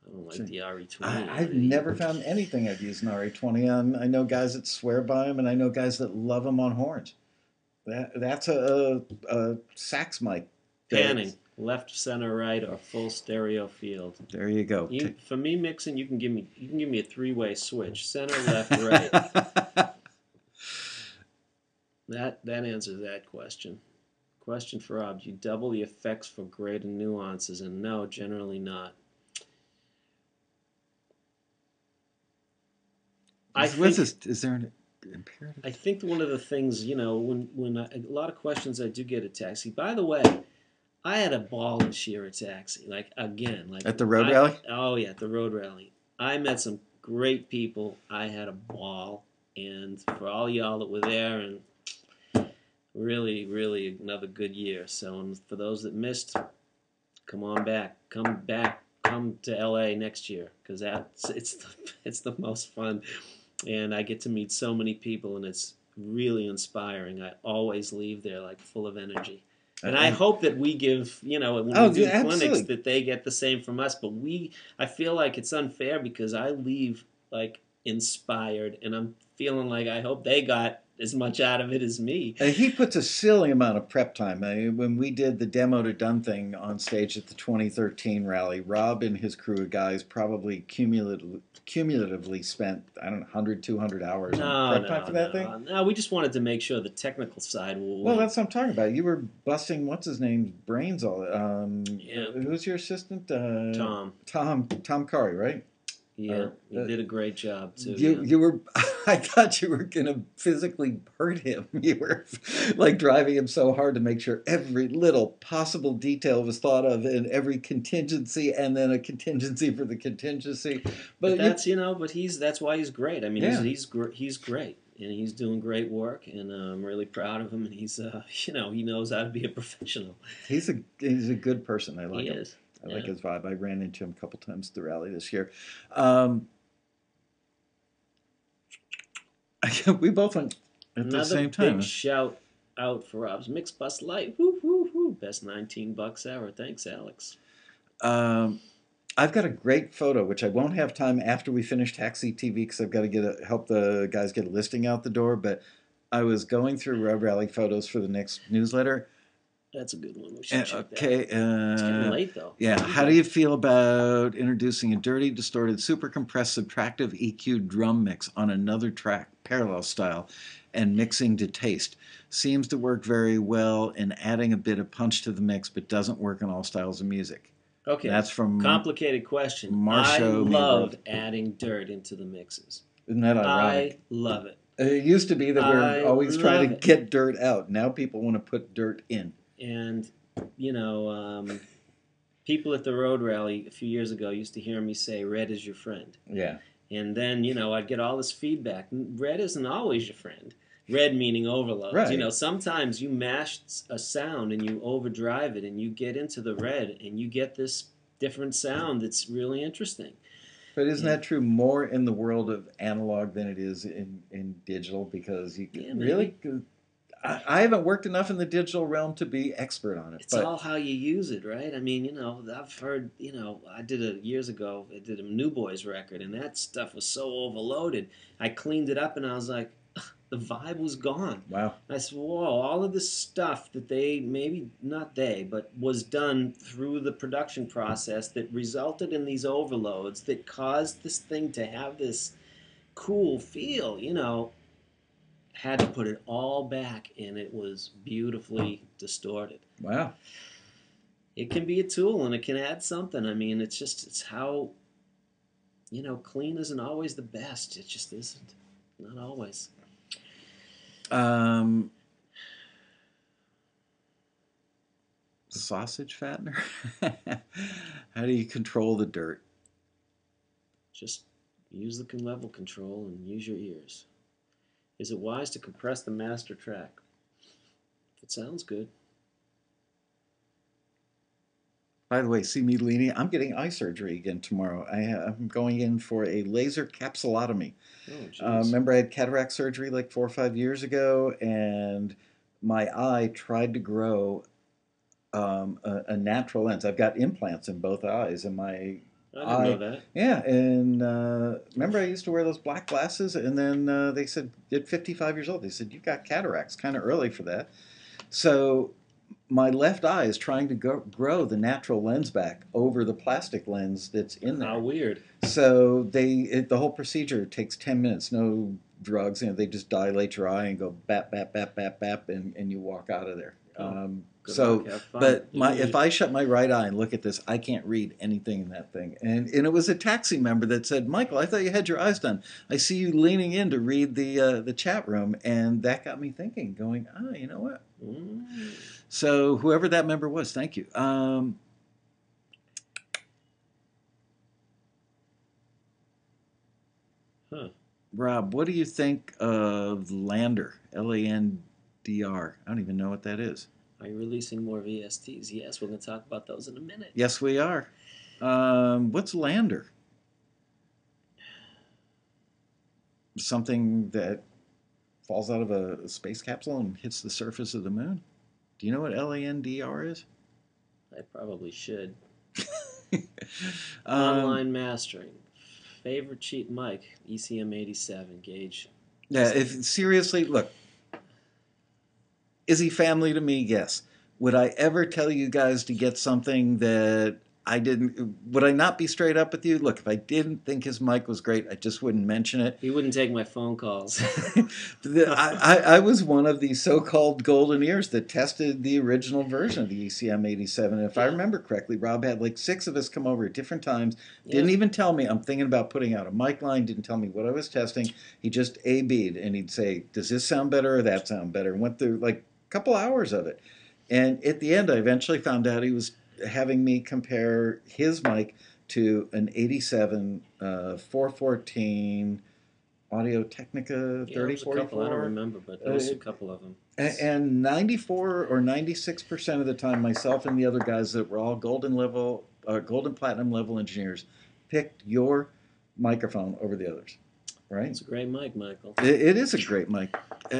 I don't like the RE20. I've never found anything I've used an RE20 on. I know guys that swear by them, and I know guys that love them on horns. That's a sax mic. Panning, left, center, right, or full stereo field. There you go. For me mixing, you can give me a 3-way switch: center, left, right. That answers that question. Question for Rob: do you double the effects for greater nuances? And no, generally not. Is there an imperative? I think one of the things, when a lot of questions I do get at Taxi. By the way, I had a ball this year at Taxi. At the road rally? Oh yeah, at the road rally. I met some great people. I had a ball, and for all y'all that were there, and really, really another good year. So, and for those that missed, come on back. Come to LA next year, because it's the most fun, and I get to meet so many people, and it's really inspiring. I always leave there full of energy, and I hope that we give when we do clinics that they get the same from us. But I feel like it's unfair because I leave inspired, and I'm feeling like I hope they got as much out of it as me. He puts a silly amount of prep time. When we did the demo to done thing on stage at the 2013 rally, Rob and his crew of guys probably cumulatively spent, I don't know, 100, 200 hours on prep time for that thing. No, we just wanted to make sure the technical side will Well, win. that's what I'm talking about. You were busting what's his name's brains all. Yeah. Who's your assistant? Tom. Tom Curry, right? Yeah, you did a great job too. You were. I thought you were gonna physically hurt him. You were like driving him so hard to make sure every little possible detail was thought of, and every contingency, and then a contingency for the contingency. But that's but that's why he's great. I mean, Yeah. he's great, and he's doing great work, and I'm really proud of him. And he's he knows how to be a professional. He's a good person. I like He him. is. I like his vibe. I ran into him a couple times at the rally this year. We both went at the same time. Big shout out for Rob's Mix Bus Light. Woo, woo, woo. Best $19 ever. Thanks, Alex. I've got a great photo, which I won't have time after we finish Taxi TV because I've got to help the guys get a listing out the door. But I was going through Rob Rally photos for the next newsletter. That's a good one. We should check Okay. that. It's getting late, though. Yeah. How do you feel about introducing a dirty, distorted, super compressed, subtractive EQ drum mix on another track, parallel style, and mixing to taste? Seems to work very well in adding a bit of punch to the mix, but doesn't work in all styles of music. Okay. That's from Complicated question. Marcia I love Meadworth. adding dirt into the mixes. Isn't that ironic? I love it. It used to be that we're always trying to love it. get dirt out. Now people want to put dirt in. And, people at the road rally a few years ago used to hear me say, red is your friend. Yeah. And then, I'd get all this feedback. Red isn't always your friend. Red meaning overloads. Right. Sometimes you mash a sound and you overdrive it and you get into the red and you get this different sound that's really interesting. But isn't that true more in the world of analog than it is in digital? Because you really... I haven't worked enough in the digital realm to be expert on it. It's all how you use it, right? I mean, I've heard, I did years ago, I did a New Boys record, and that stuff was so overloaded. I cleaned it up, and I was like, the vibe was gone. Wow. I said, whoa, all of this stuff that but was done through the production process that resulted in these overloads that caused this thing to have this cool feel, had to put it all back, and it was beautifully distorted. Wow. It can be a tool, and it can add something. I mean, it's how, clean isn't always the best. It just isn't. Not always. Sausage fattener? How do you control the dirt? Just use the level control and use your ears. Is it wise to compress the master track? If it sounds good. By the way, see me leaning. I'm getting eye surgery again tomorrow. I'm going in for a laser capsulotomy. Oh, remember I had cataract surgery like 4 or 5 years ago, and my eye tried to grow a natural lens. I've got implants in both eyes, and my I didn't know that. Yeah, and remember I used to wear those black glasses, and then they said, at 55 years old, they said, you got cataracts, kind of early for that. So my left eye is trying to grow the natural lens back over the plastic lens that's in there. How weird. So the whole procedure takes 10 minutes, no drugs. They just dilate your eye and go bap, bap, bap, bap, bap, and you walk out of there. If I shut my right eye and look at this, I can't read anything in that thing. And it was a taxi member that said, Michael, I thought you had your eyes done. I see you leaning in to read the chat room, and that got me thinking, going, you know what? Mm. So whoever that member was, thank you. Rob, what do you think of Lander, Landr? I don't even know what that is. Are you releasing more VSTs? Yes, we're going to talk about those in a minute. Yes, we are. What's Lander? Something that falls out of a space capsule and hits the surface of the moon? Do you know what Landr is? I probably should. Online mastering. Favorite cheap mic, ECM 87 gauge. Yeah, if seriously, look, is he family to me? Yes. Would I ever tell you guys to get something that I didn't? Would I not be straight up with you? Look, if I didn't think his mic was great, I just wouldn't mention it. He wouldn't take my phone calls. I was one of the so-called golden ears that tested the original version of the ECM 87. If I remember correctly, Rob had like 6 of us come over at different times. Didn't even tell me I'm thinking about putting out a mic line. Didn't tell me what I was testing. He just A-B'd and he'd say, does this sound better or that sound better? And went through like a couple hours of it. And at the end, I eventually found out he was having me compare his mic to an 87 414 Audio Technica 3044. I don't remember, but there was a couple of them. And 94 or 96% of the time, myself and the other guys that were all golden platinum level engineers picked your microphone over the others. Right? It's a great mic, Michael. It is a great mic.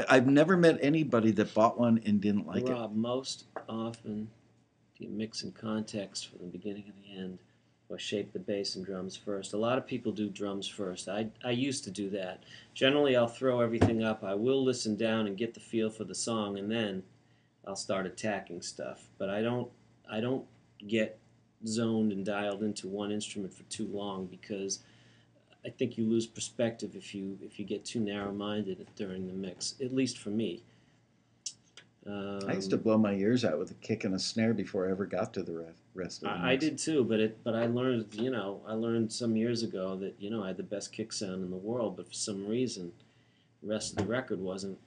I've never met anybody that bought one and didn't like it. Rob, most often do you mix in context from the beginning and the end, or shape the bass and drums first? A lot of people do drums first. I used to do that. Generally, I'll throw everything up. I will listen down and get the feel for the song, and then I'll start attacking stuff. But I don't get zoned and dialed into one instrument for too long, because I think you lose perspective if you get too narrow-minded during the mix, at least for me. I used to blow my ears out with a kick and a snare before I ever got to the rest of the mix. I did too, but I learned, I learned some years ago that, I had the best kick sound in the world, but for some reason, the rest of the record wasn't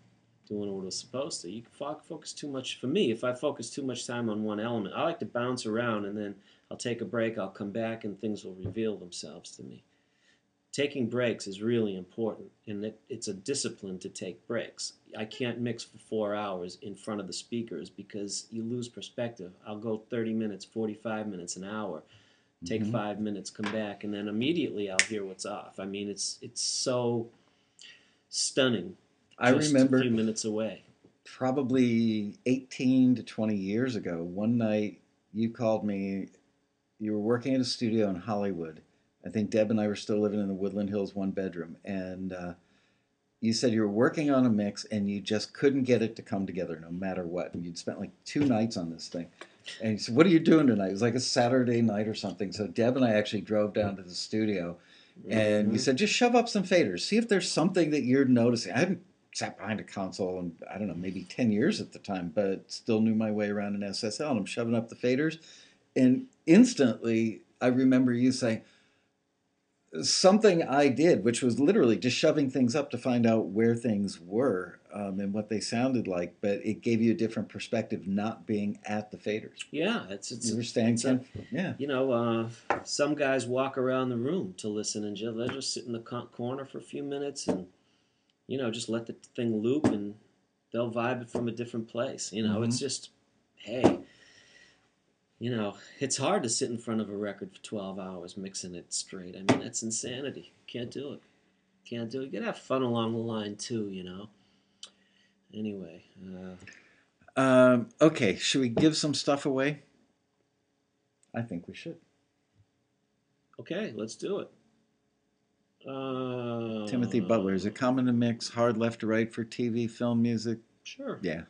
doing what it was supposed to. You can focus too much. For me, if I focus too much time on one element, I like to bounce around, and then I'll take a break, I'll come back, and things will reveal themselves to me. Taking breaks is really important, and it's a discipline to take breaks. I can't mix for 4 hours in front of the speakers because you lose perspective. I'll go 30 minutes, 45 minutes, an hour, take 5 minutes, come back, and then immediately I'll hear what's off. I mean, it's so stunning. I remember a few minutes away. Probably 18 to 20 years ago, one night you called me. You were working at a studio in Hollywood. I think Deb and I were still living in the Woodland Hills one bedroom, and you said you were working on a mix and you just couldn't get it to come together no matter what. And you'd spent like 2 nights on this thing. And you said, what are you doing tonight? It was like a Saturday night or something. So Deb and I actually drove down to the studio, and you said, just shove up some faders. See if there's something that you're noticing. I hadn't sat behind a console in, I don't know, maybe 10 years at the time, but still knew my way around an SSL, and I'm shoving up the faders. And instantly, I remember you saying, something I did, which was literally just shoving things up to find out where things were and what they sounded like, but it gave you a different perspective not being at the faders. Yeah, you were staying. Yeah. Some guys walk around the room to listen, and they'll just sit in the corner for a few minutes and, just let the thing loop, and they'll vibe it from a different place. It's just, hey. It's hard to sit in front of a record for 12 hours mixing it straight. I mean, that's insanity. Can't do it. You gotta have fun along the line, too, Anyway. Okay, should we give some stuff away? I think we should. Okay, let's do it. Timothy Butler. Is it common to mix hard left to right for TV, film, music? Sure. Yeah.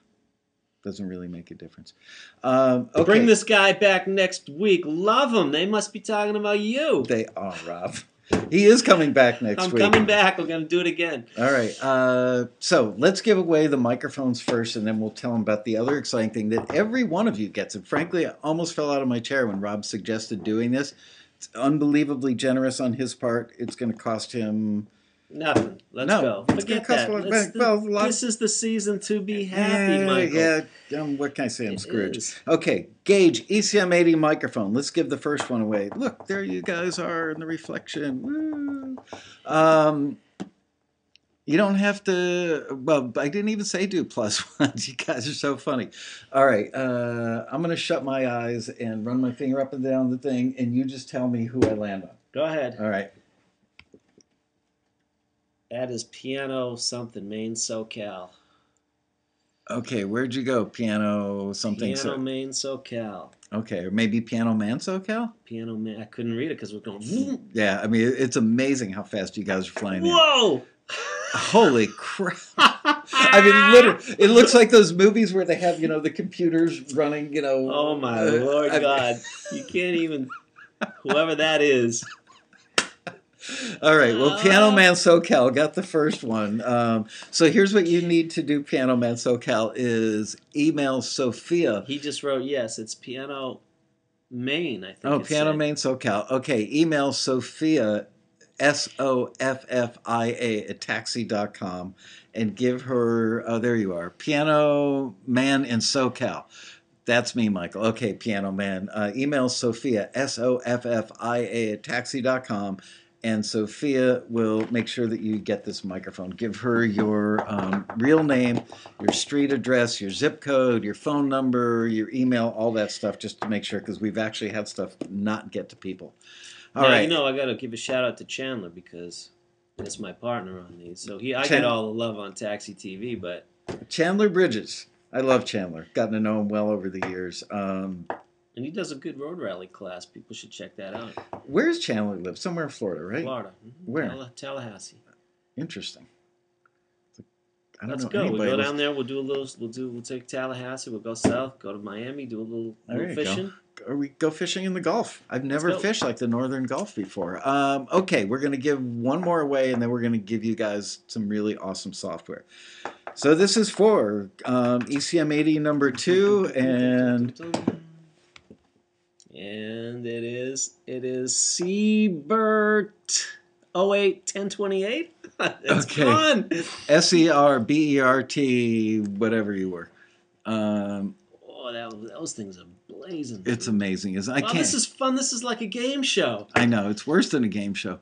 Doesn't really make a difference. Okay. Bring this guy back next week. Love him. They must be talking about you. They are, Rob. He is coming back next week. I'm coming back. We're going to do it again. All right. So let's give away the microphones first, and then we'll tell them about the other exciting thing that every one of you gets. And frankly, I almost fell out of my chair when Rob suggested doing this. It's unbelievably generous on his part. It's going to cost him... Nothing. Let's go. Forget that. This is the season to be happy, Michael. Yeah, what can I say? I'm Scrooge. Okay, Gauge ECM 80 microphone. Let's give the first one away. Look, there you guys are in the reflection. Woo. You don't have to... Well, I didn't even say do plus ones. You guys are so funny. All right, I'm going to shut my eyes and run my finger up and down the thing, and you just tell me who I land on. Go ahead. All right. That is piano something, Maine SoCal. Okay, where'd you go? Piano something. Piano Main SoCal. Okay, or maybe Piano Man SoCal? Piano Man. I couldn't read it because we're going. Vroom. Yeah, I mean, it's amazing how fast you guys are flying in. Whoa! Holy crap. I mean, literally, it looks like those movies where they have, the computers running, Oh my Lord God! You can't even. Whoever that is. All right, well, Piano Man SoCal got the first one. So here's what you need to do, Piano Man SoCal, is email Sophia. He just wrote, yes, it's Piano Main, I think. Oh, Piano Main SoCal. Okay, email Sophia, Soffia, at taxi.com, and give her, oh, there you are, Piano Man in SoCal. That's me, Michael. Okay, Piano Man. Email Sophia, Soffia, at taxi.com. And Sophia will make sure that you get this microphone. Give her your real name, your street address, your zip code, your phone number, your email, all that stuff, just to make sure, because we've actually had stuff not get to people. All right. I got to give a shout out to Chandler because that's my partner on these. So I get all the love on Taxi TV, but Chandler Bridges. I love Chandler. Gotten to know him well over the years. And he does a good road rally class. People should check that out. Where's Chandler live? Somewhere in Florida, right? Florida. Where? Tallahassee. Interesting. Let's go. We'll go down there. We'll take Tallahassee. We'll go south. Go to Miami. Do a little fishing. Or we go fishing in the Gulf. I've never fished like the Northern Gulf before. Okay, we're going to give one more away, and then we're going to give you guys some really awesome software. So this is for ECM80 number 2, and it is Seabert 081028. It's fun. SERBERT, whatever you were. Those things are blazing. It's amazing, isn't it? This is fun. This is like a game show. I know. It's worse than a game show.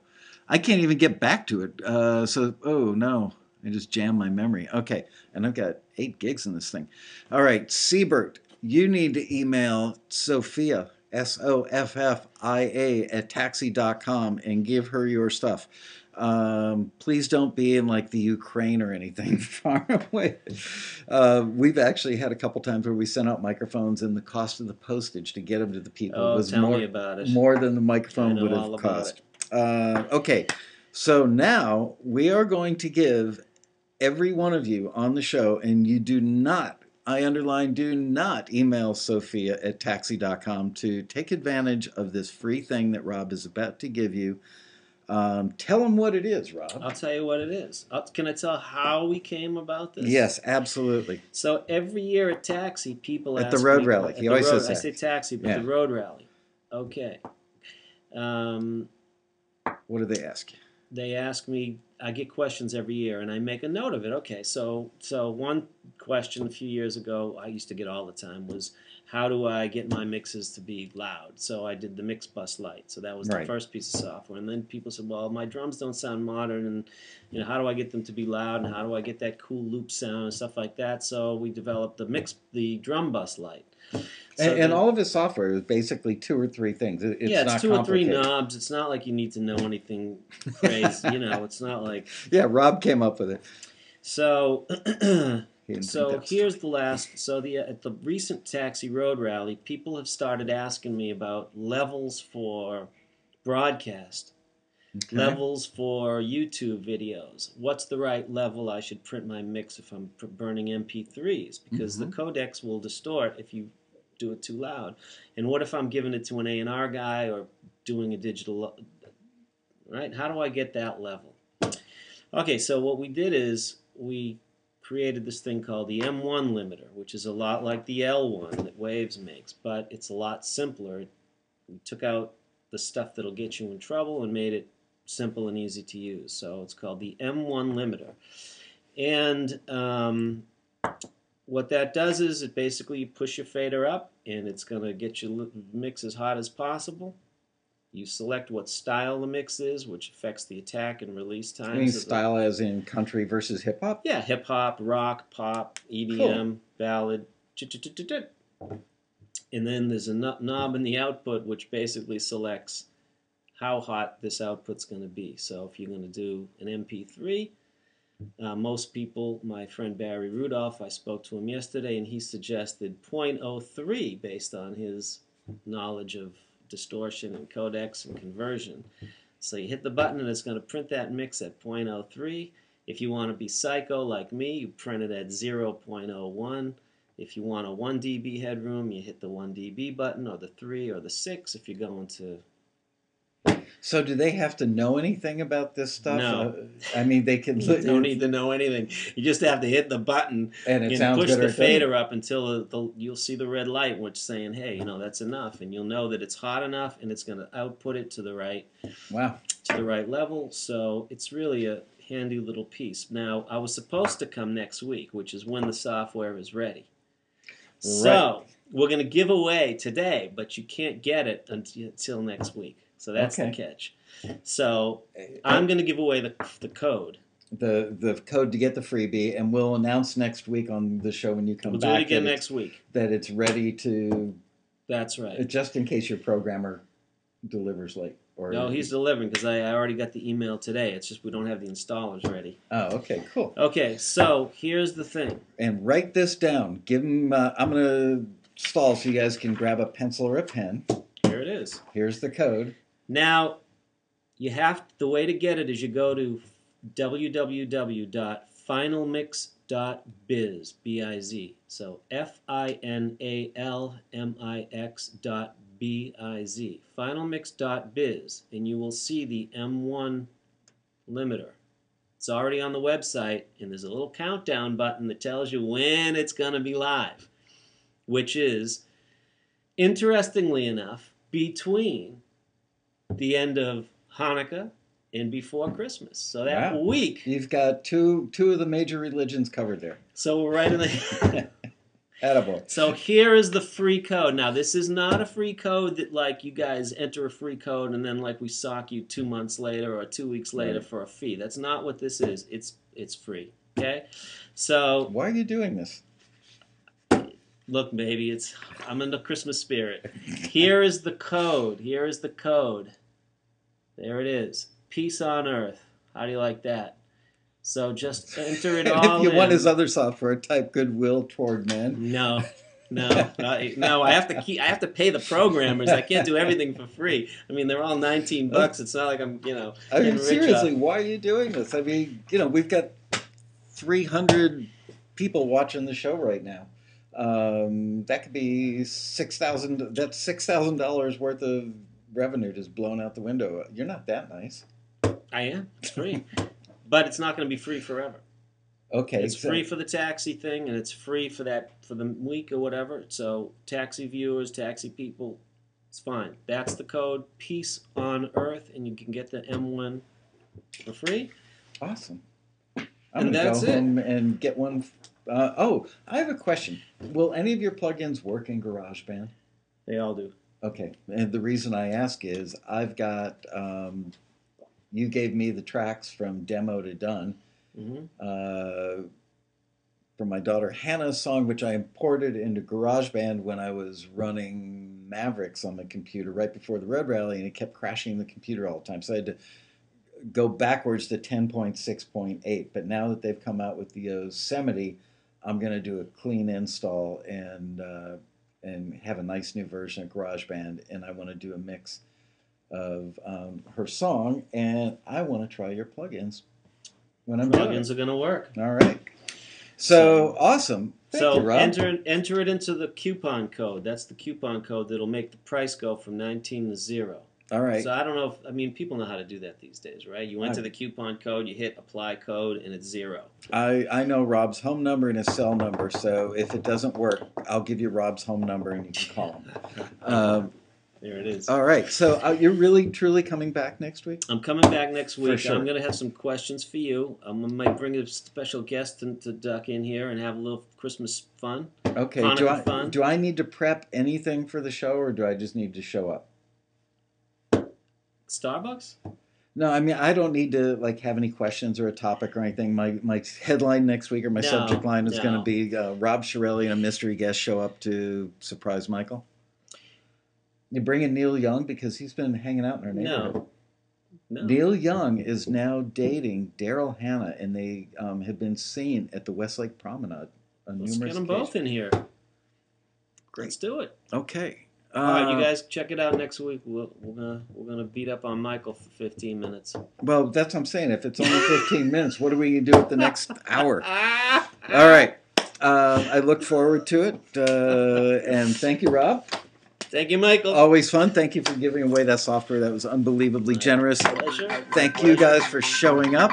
I can't even get back to it. Oh no. I just jammed my memory. Okay, and I've got 8 gigs in this thing. All right, Seabert, you need to email Sophia, Soffia, at taxi.com and give her your stuff. Please don't be in like the Ukraine or anything far away. We've actually had a couple times where we sent out microphones and the cost of the postage to get them to the people was tell me about it. More than the microphone would have cost. Okay, so now we are going to give every one of you on the show, and you do not, I underline, do not email Sophia at taxi.com to take advantage of this free thing that Rob is about to give you. Tell them what it is, Rob. I'll tell you what it is. Can I tell how we came about this? Yes, absolutely. So every year at Taxi, people ask me... At the road rally. He always says that. I say Taxi, but the road rally. Okay. What do they ask you? They ask me, I get questions every year, and I make a note of it. Okay, so one question a few years ago I used to get all the time was, how do I get my mixes to be loud? So I did the Mix Bus Lite. So that was the first piece of software. And then people said, well, my drums don't sound modern, and how do I get them to be loud, and how do I get that cool loop sound and stuff like that? So we developed the Drum Bus Lite. And all of his software is basically 2 or 3 things. It's not 2 or 3 knobs. It's not like you need to know anything crazy. It's not like... Yeah, Rob came up with it. So, here's the last... So at the recent Taxi Road Rally, people have started asking me about levels for broadcast. Okay. Levels for YouTube videos. What's the right level I should print my mix if I'm burning MP3s? Because the codecs will distort if you do it too loud. And what if I'm giving it to an A&R guy or doing a digital, right? How do I get that level? Okay, so what we did is we created this thing called the M1 limiter, which is a lot like the L1 that Waves makes, but it's a lot simpler. We took out the stuff that'll get you in trouble and made it simple and easy to use. So it's called the M1 limiter. And what that does is it basically you push your fader up and it's going to get your mix as hot as possible. You select what style the mix is, which affects the attack and release times. You mean style as in country versus hip-hop? Yeah, hip-hop, rock, pop, EDM, ballad. And then there's a knob in the output which basically selects how hot this output's going to be. So if you're going to do an MP3, Most people, my friend Barry Rudolph, I spoke to him yesterday, and he suggested 0.03 based on his knowledge of distortion and codecs and conversion. So you hit the button and it's going to print that mix at 0.03. If you want to be psycho like me, you print it at 0.01. If you want a 1 dB headroom, you hit the 1 dB button, or the 3 or the 6 if you're going to. So do they have to know anything about this stuff? No. I mean, they can. You don't need to know anything. You just have to hit the button and push the fader up until you'll see the red light, which saying, "Hey, that's enough," and you'll know that it's hot enough, and it's going to output it to the right. Wow. To the right level. So it's really a handy little piece. Now, I was supposed to come next week, which is when the software is ready. Right. So we're going to give away today, but you can't get it until next week. So that's the catch. So I'm going to give away the code. The code to get the freebie, and we'll announce next week on the show when you come back. We'll do it again next week. That it's ready to... That's right. Just in case your programmer delivers late. No, he's delivering because I already got the email today. It's just we don't have the installers ready. Oh, okay, cool. Okay, so here's the thing. And write this down. Give him... I'm going to stall so you guys can grab a pencil or a pen. Here it is. Here's the code. Now, the way to get it is you go to www.finalmix.biz, B-I-Z. So FINALMIX.biz, finalmix.biz, and you will see the M1 limiter. It's already on the website, and there's a little countdown button that tells you when it's going to be live, which is, interestingly enough, between the end of Hanukkah and before Christmas. So that week. You've got two of the major religions covered there. So we're right in the... Attaboy. So here is the free code. Now, this is not a free code that, like, you guys enter a free code and then, like, we sock you 2 months later or 2 weeks later for a fee. That's not what this is. It's free. Okay? So... Why are you doing this? Look, baby, I'm in the Christmas spirit. Here is the code. Here is the code. There it is. Peace on earth. How do you like that? So just enter it all If you in. want his other software, type goodwill toward men. No. I have to pay the programmers. I can't do everything for free. I mean, they're all $19. It's not like I'm I mean, seriously, why are you doing this? I mean, we've got 300 people watching the show right now. That could be $6,000. That's $6,000 worth of revenue just blown out the window. You're not that nice. I am. It's free, but it's not going to be free forever. Okay, it's free for the taxi thing, and it's free for the week or whatever. So taxi viewers, taxi people, it's fine. That's the code. Peace on Earth, and you can get the M1 for free. Awesome. I'm going to go home and get one. I have a question. Will any of your plugins work in GarageBand? They all do. Okay, and the reason I ask is I've got, you gave me the tracks from demo to done from my daughter Hannah's song, which I imported into GarageBand when I was running Mavericks on the computer right before the Road Rally, and it kept crashing the computer all the time. So I had to go backwards to 10.6.8, but now that they've come out with the Yosemite, I'm going to do a clean install and have a nice new version of GarageBand, and I want to do a mix of her song, and I want to try your plugins when I'm done. Plugins are going to work. All right. So awesome. Thank you, Rob. enter it into the coupon code. That's the coupon code that'll make the price go from 19 to 0. All right. So I don't know if, people know how to do that these days, right? You enter the coupon code, you hit apply code, and it's 0. I know Rob's home number and his cell number, so if it doesn't work, I'll give you Rob's home number and you can call him. There it is. All right. So you're really, truly coming back next week? I'm coming back next week. For sure. I'm going to have some questions for you. I might bring a special guest to duck in here and have a little Christmas fun. Okay. Do I need to prep anything for the show, or do I just need to show up? Starbucks? No, I mean, I don't need to have any questions or a topic or anything. My headline next week, or my subject line, is going to be Rob Chiarelli and a mystery guest show up to surprise Michael. You bring in Neil Young because he's been hanging out in our neighborhood. No. Neil Young is now dating Daryl Hannah, and they have been seen at the Westlake Promenade on Let's numerous get them occasions. both in here. Great. Let's do it. Okay. All right, you guys check it out next week. We're gonna beat up on Michael for 15 minutes. Well, that's what I'm saying. If it's only 15 minutes, what are we going to do with the next hour? All right. I look forward to it. And thank you, Rob. Thank you, Michael. Always fun. Thank you for giving away that software. That was unbelievably generous. Pleasure. Thank you guys for showing up.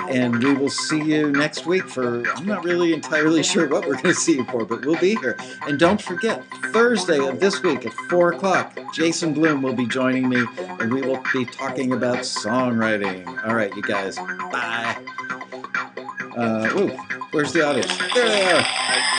And we will see you next week for, I'm not really entirely sure what we're going to see you for, but we'll be here. And don't forget, Thursday of this week at 4 o'clock, Jason Bloom will be joining me, and we will be talking about songwriting. All right, you guys. Bye. Where's the audience? There they are.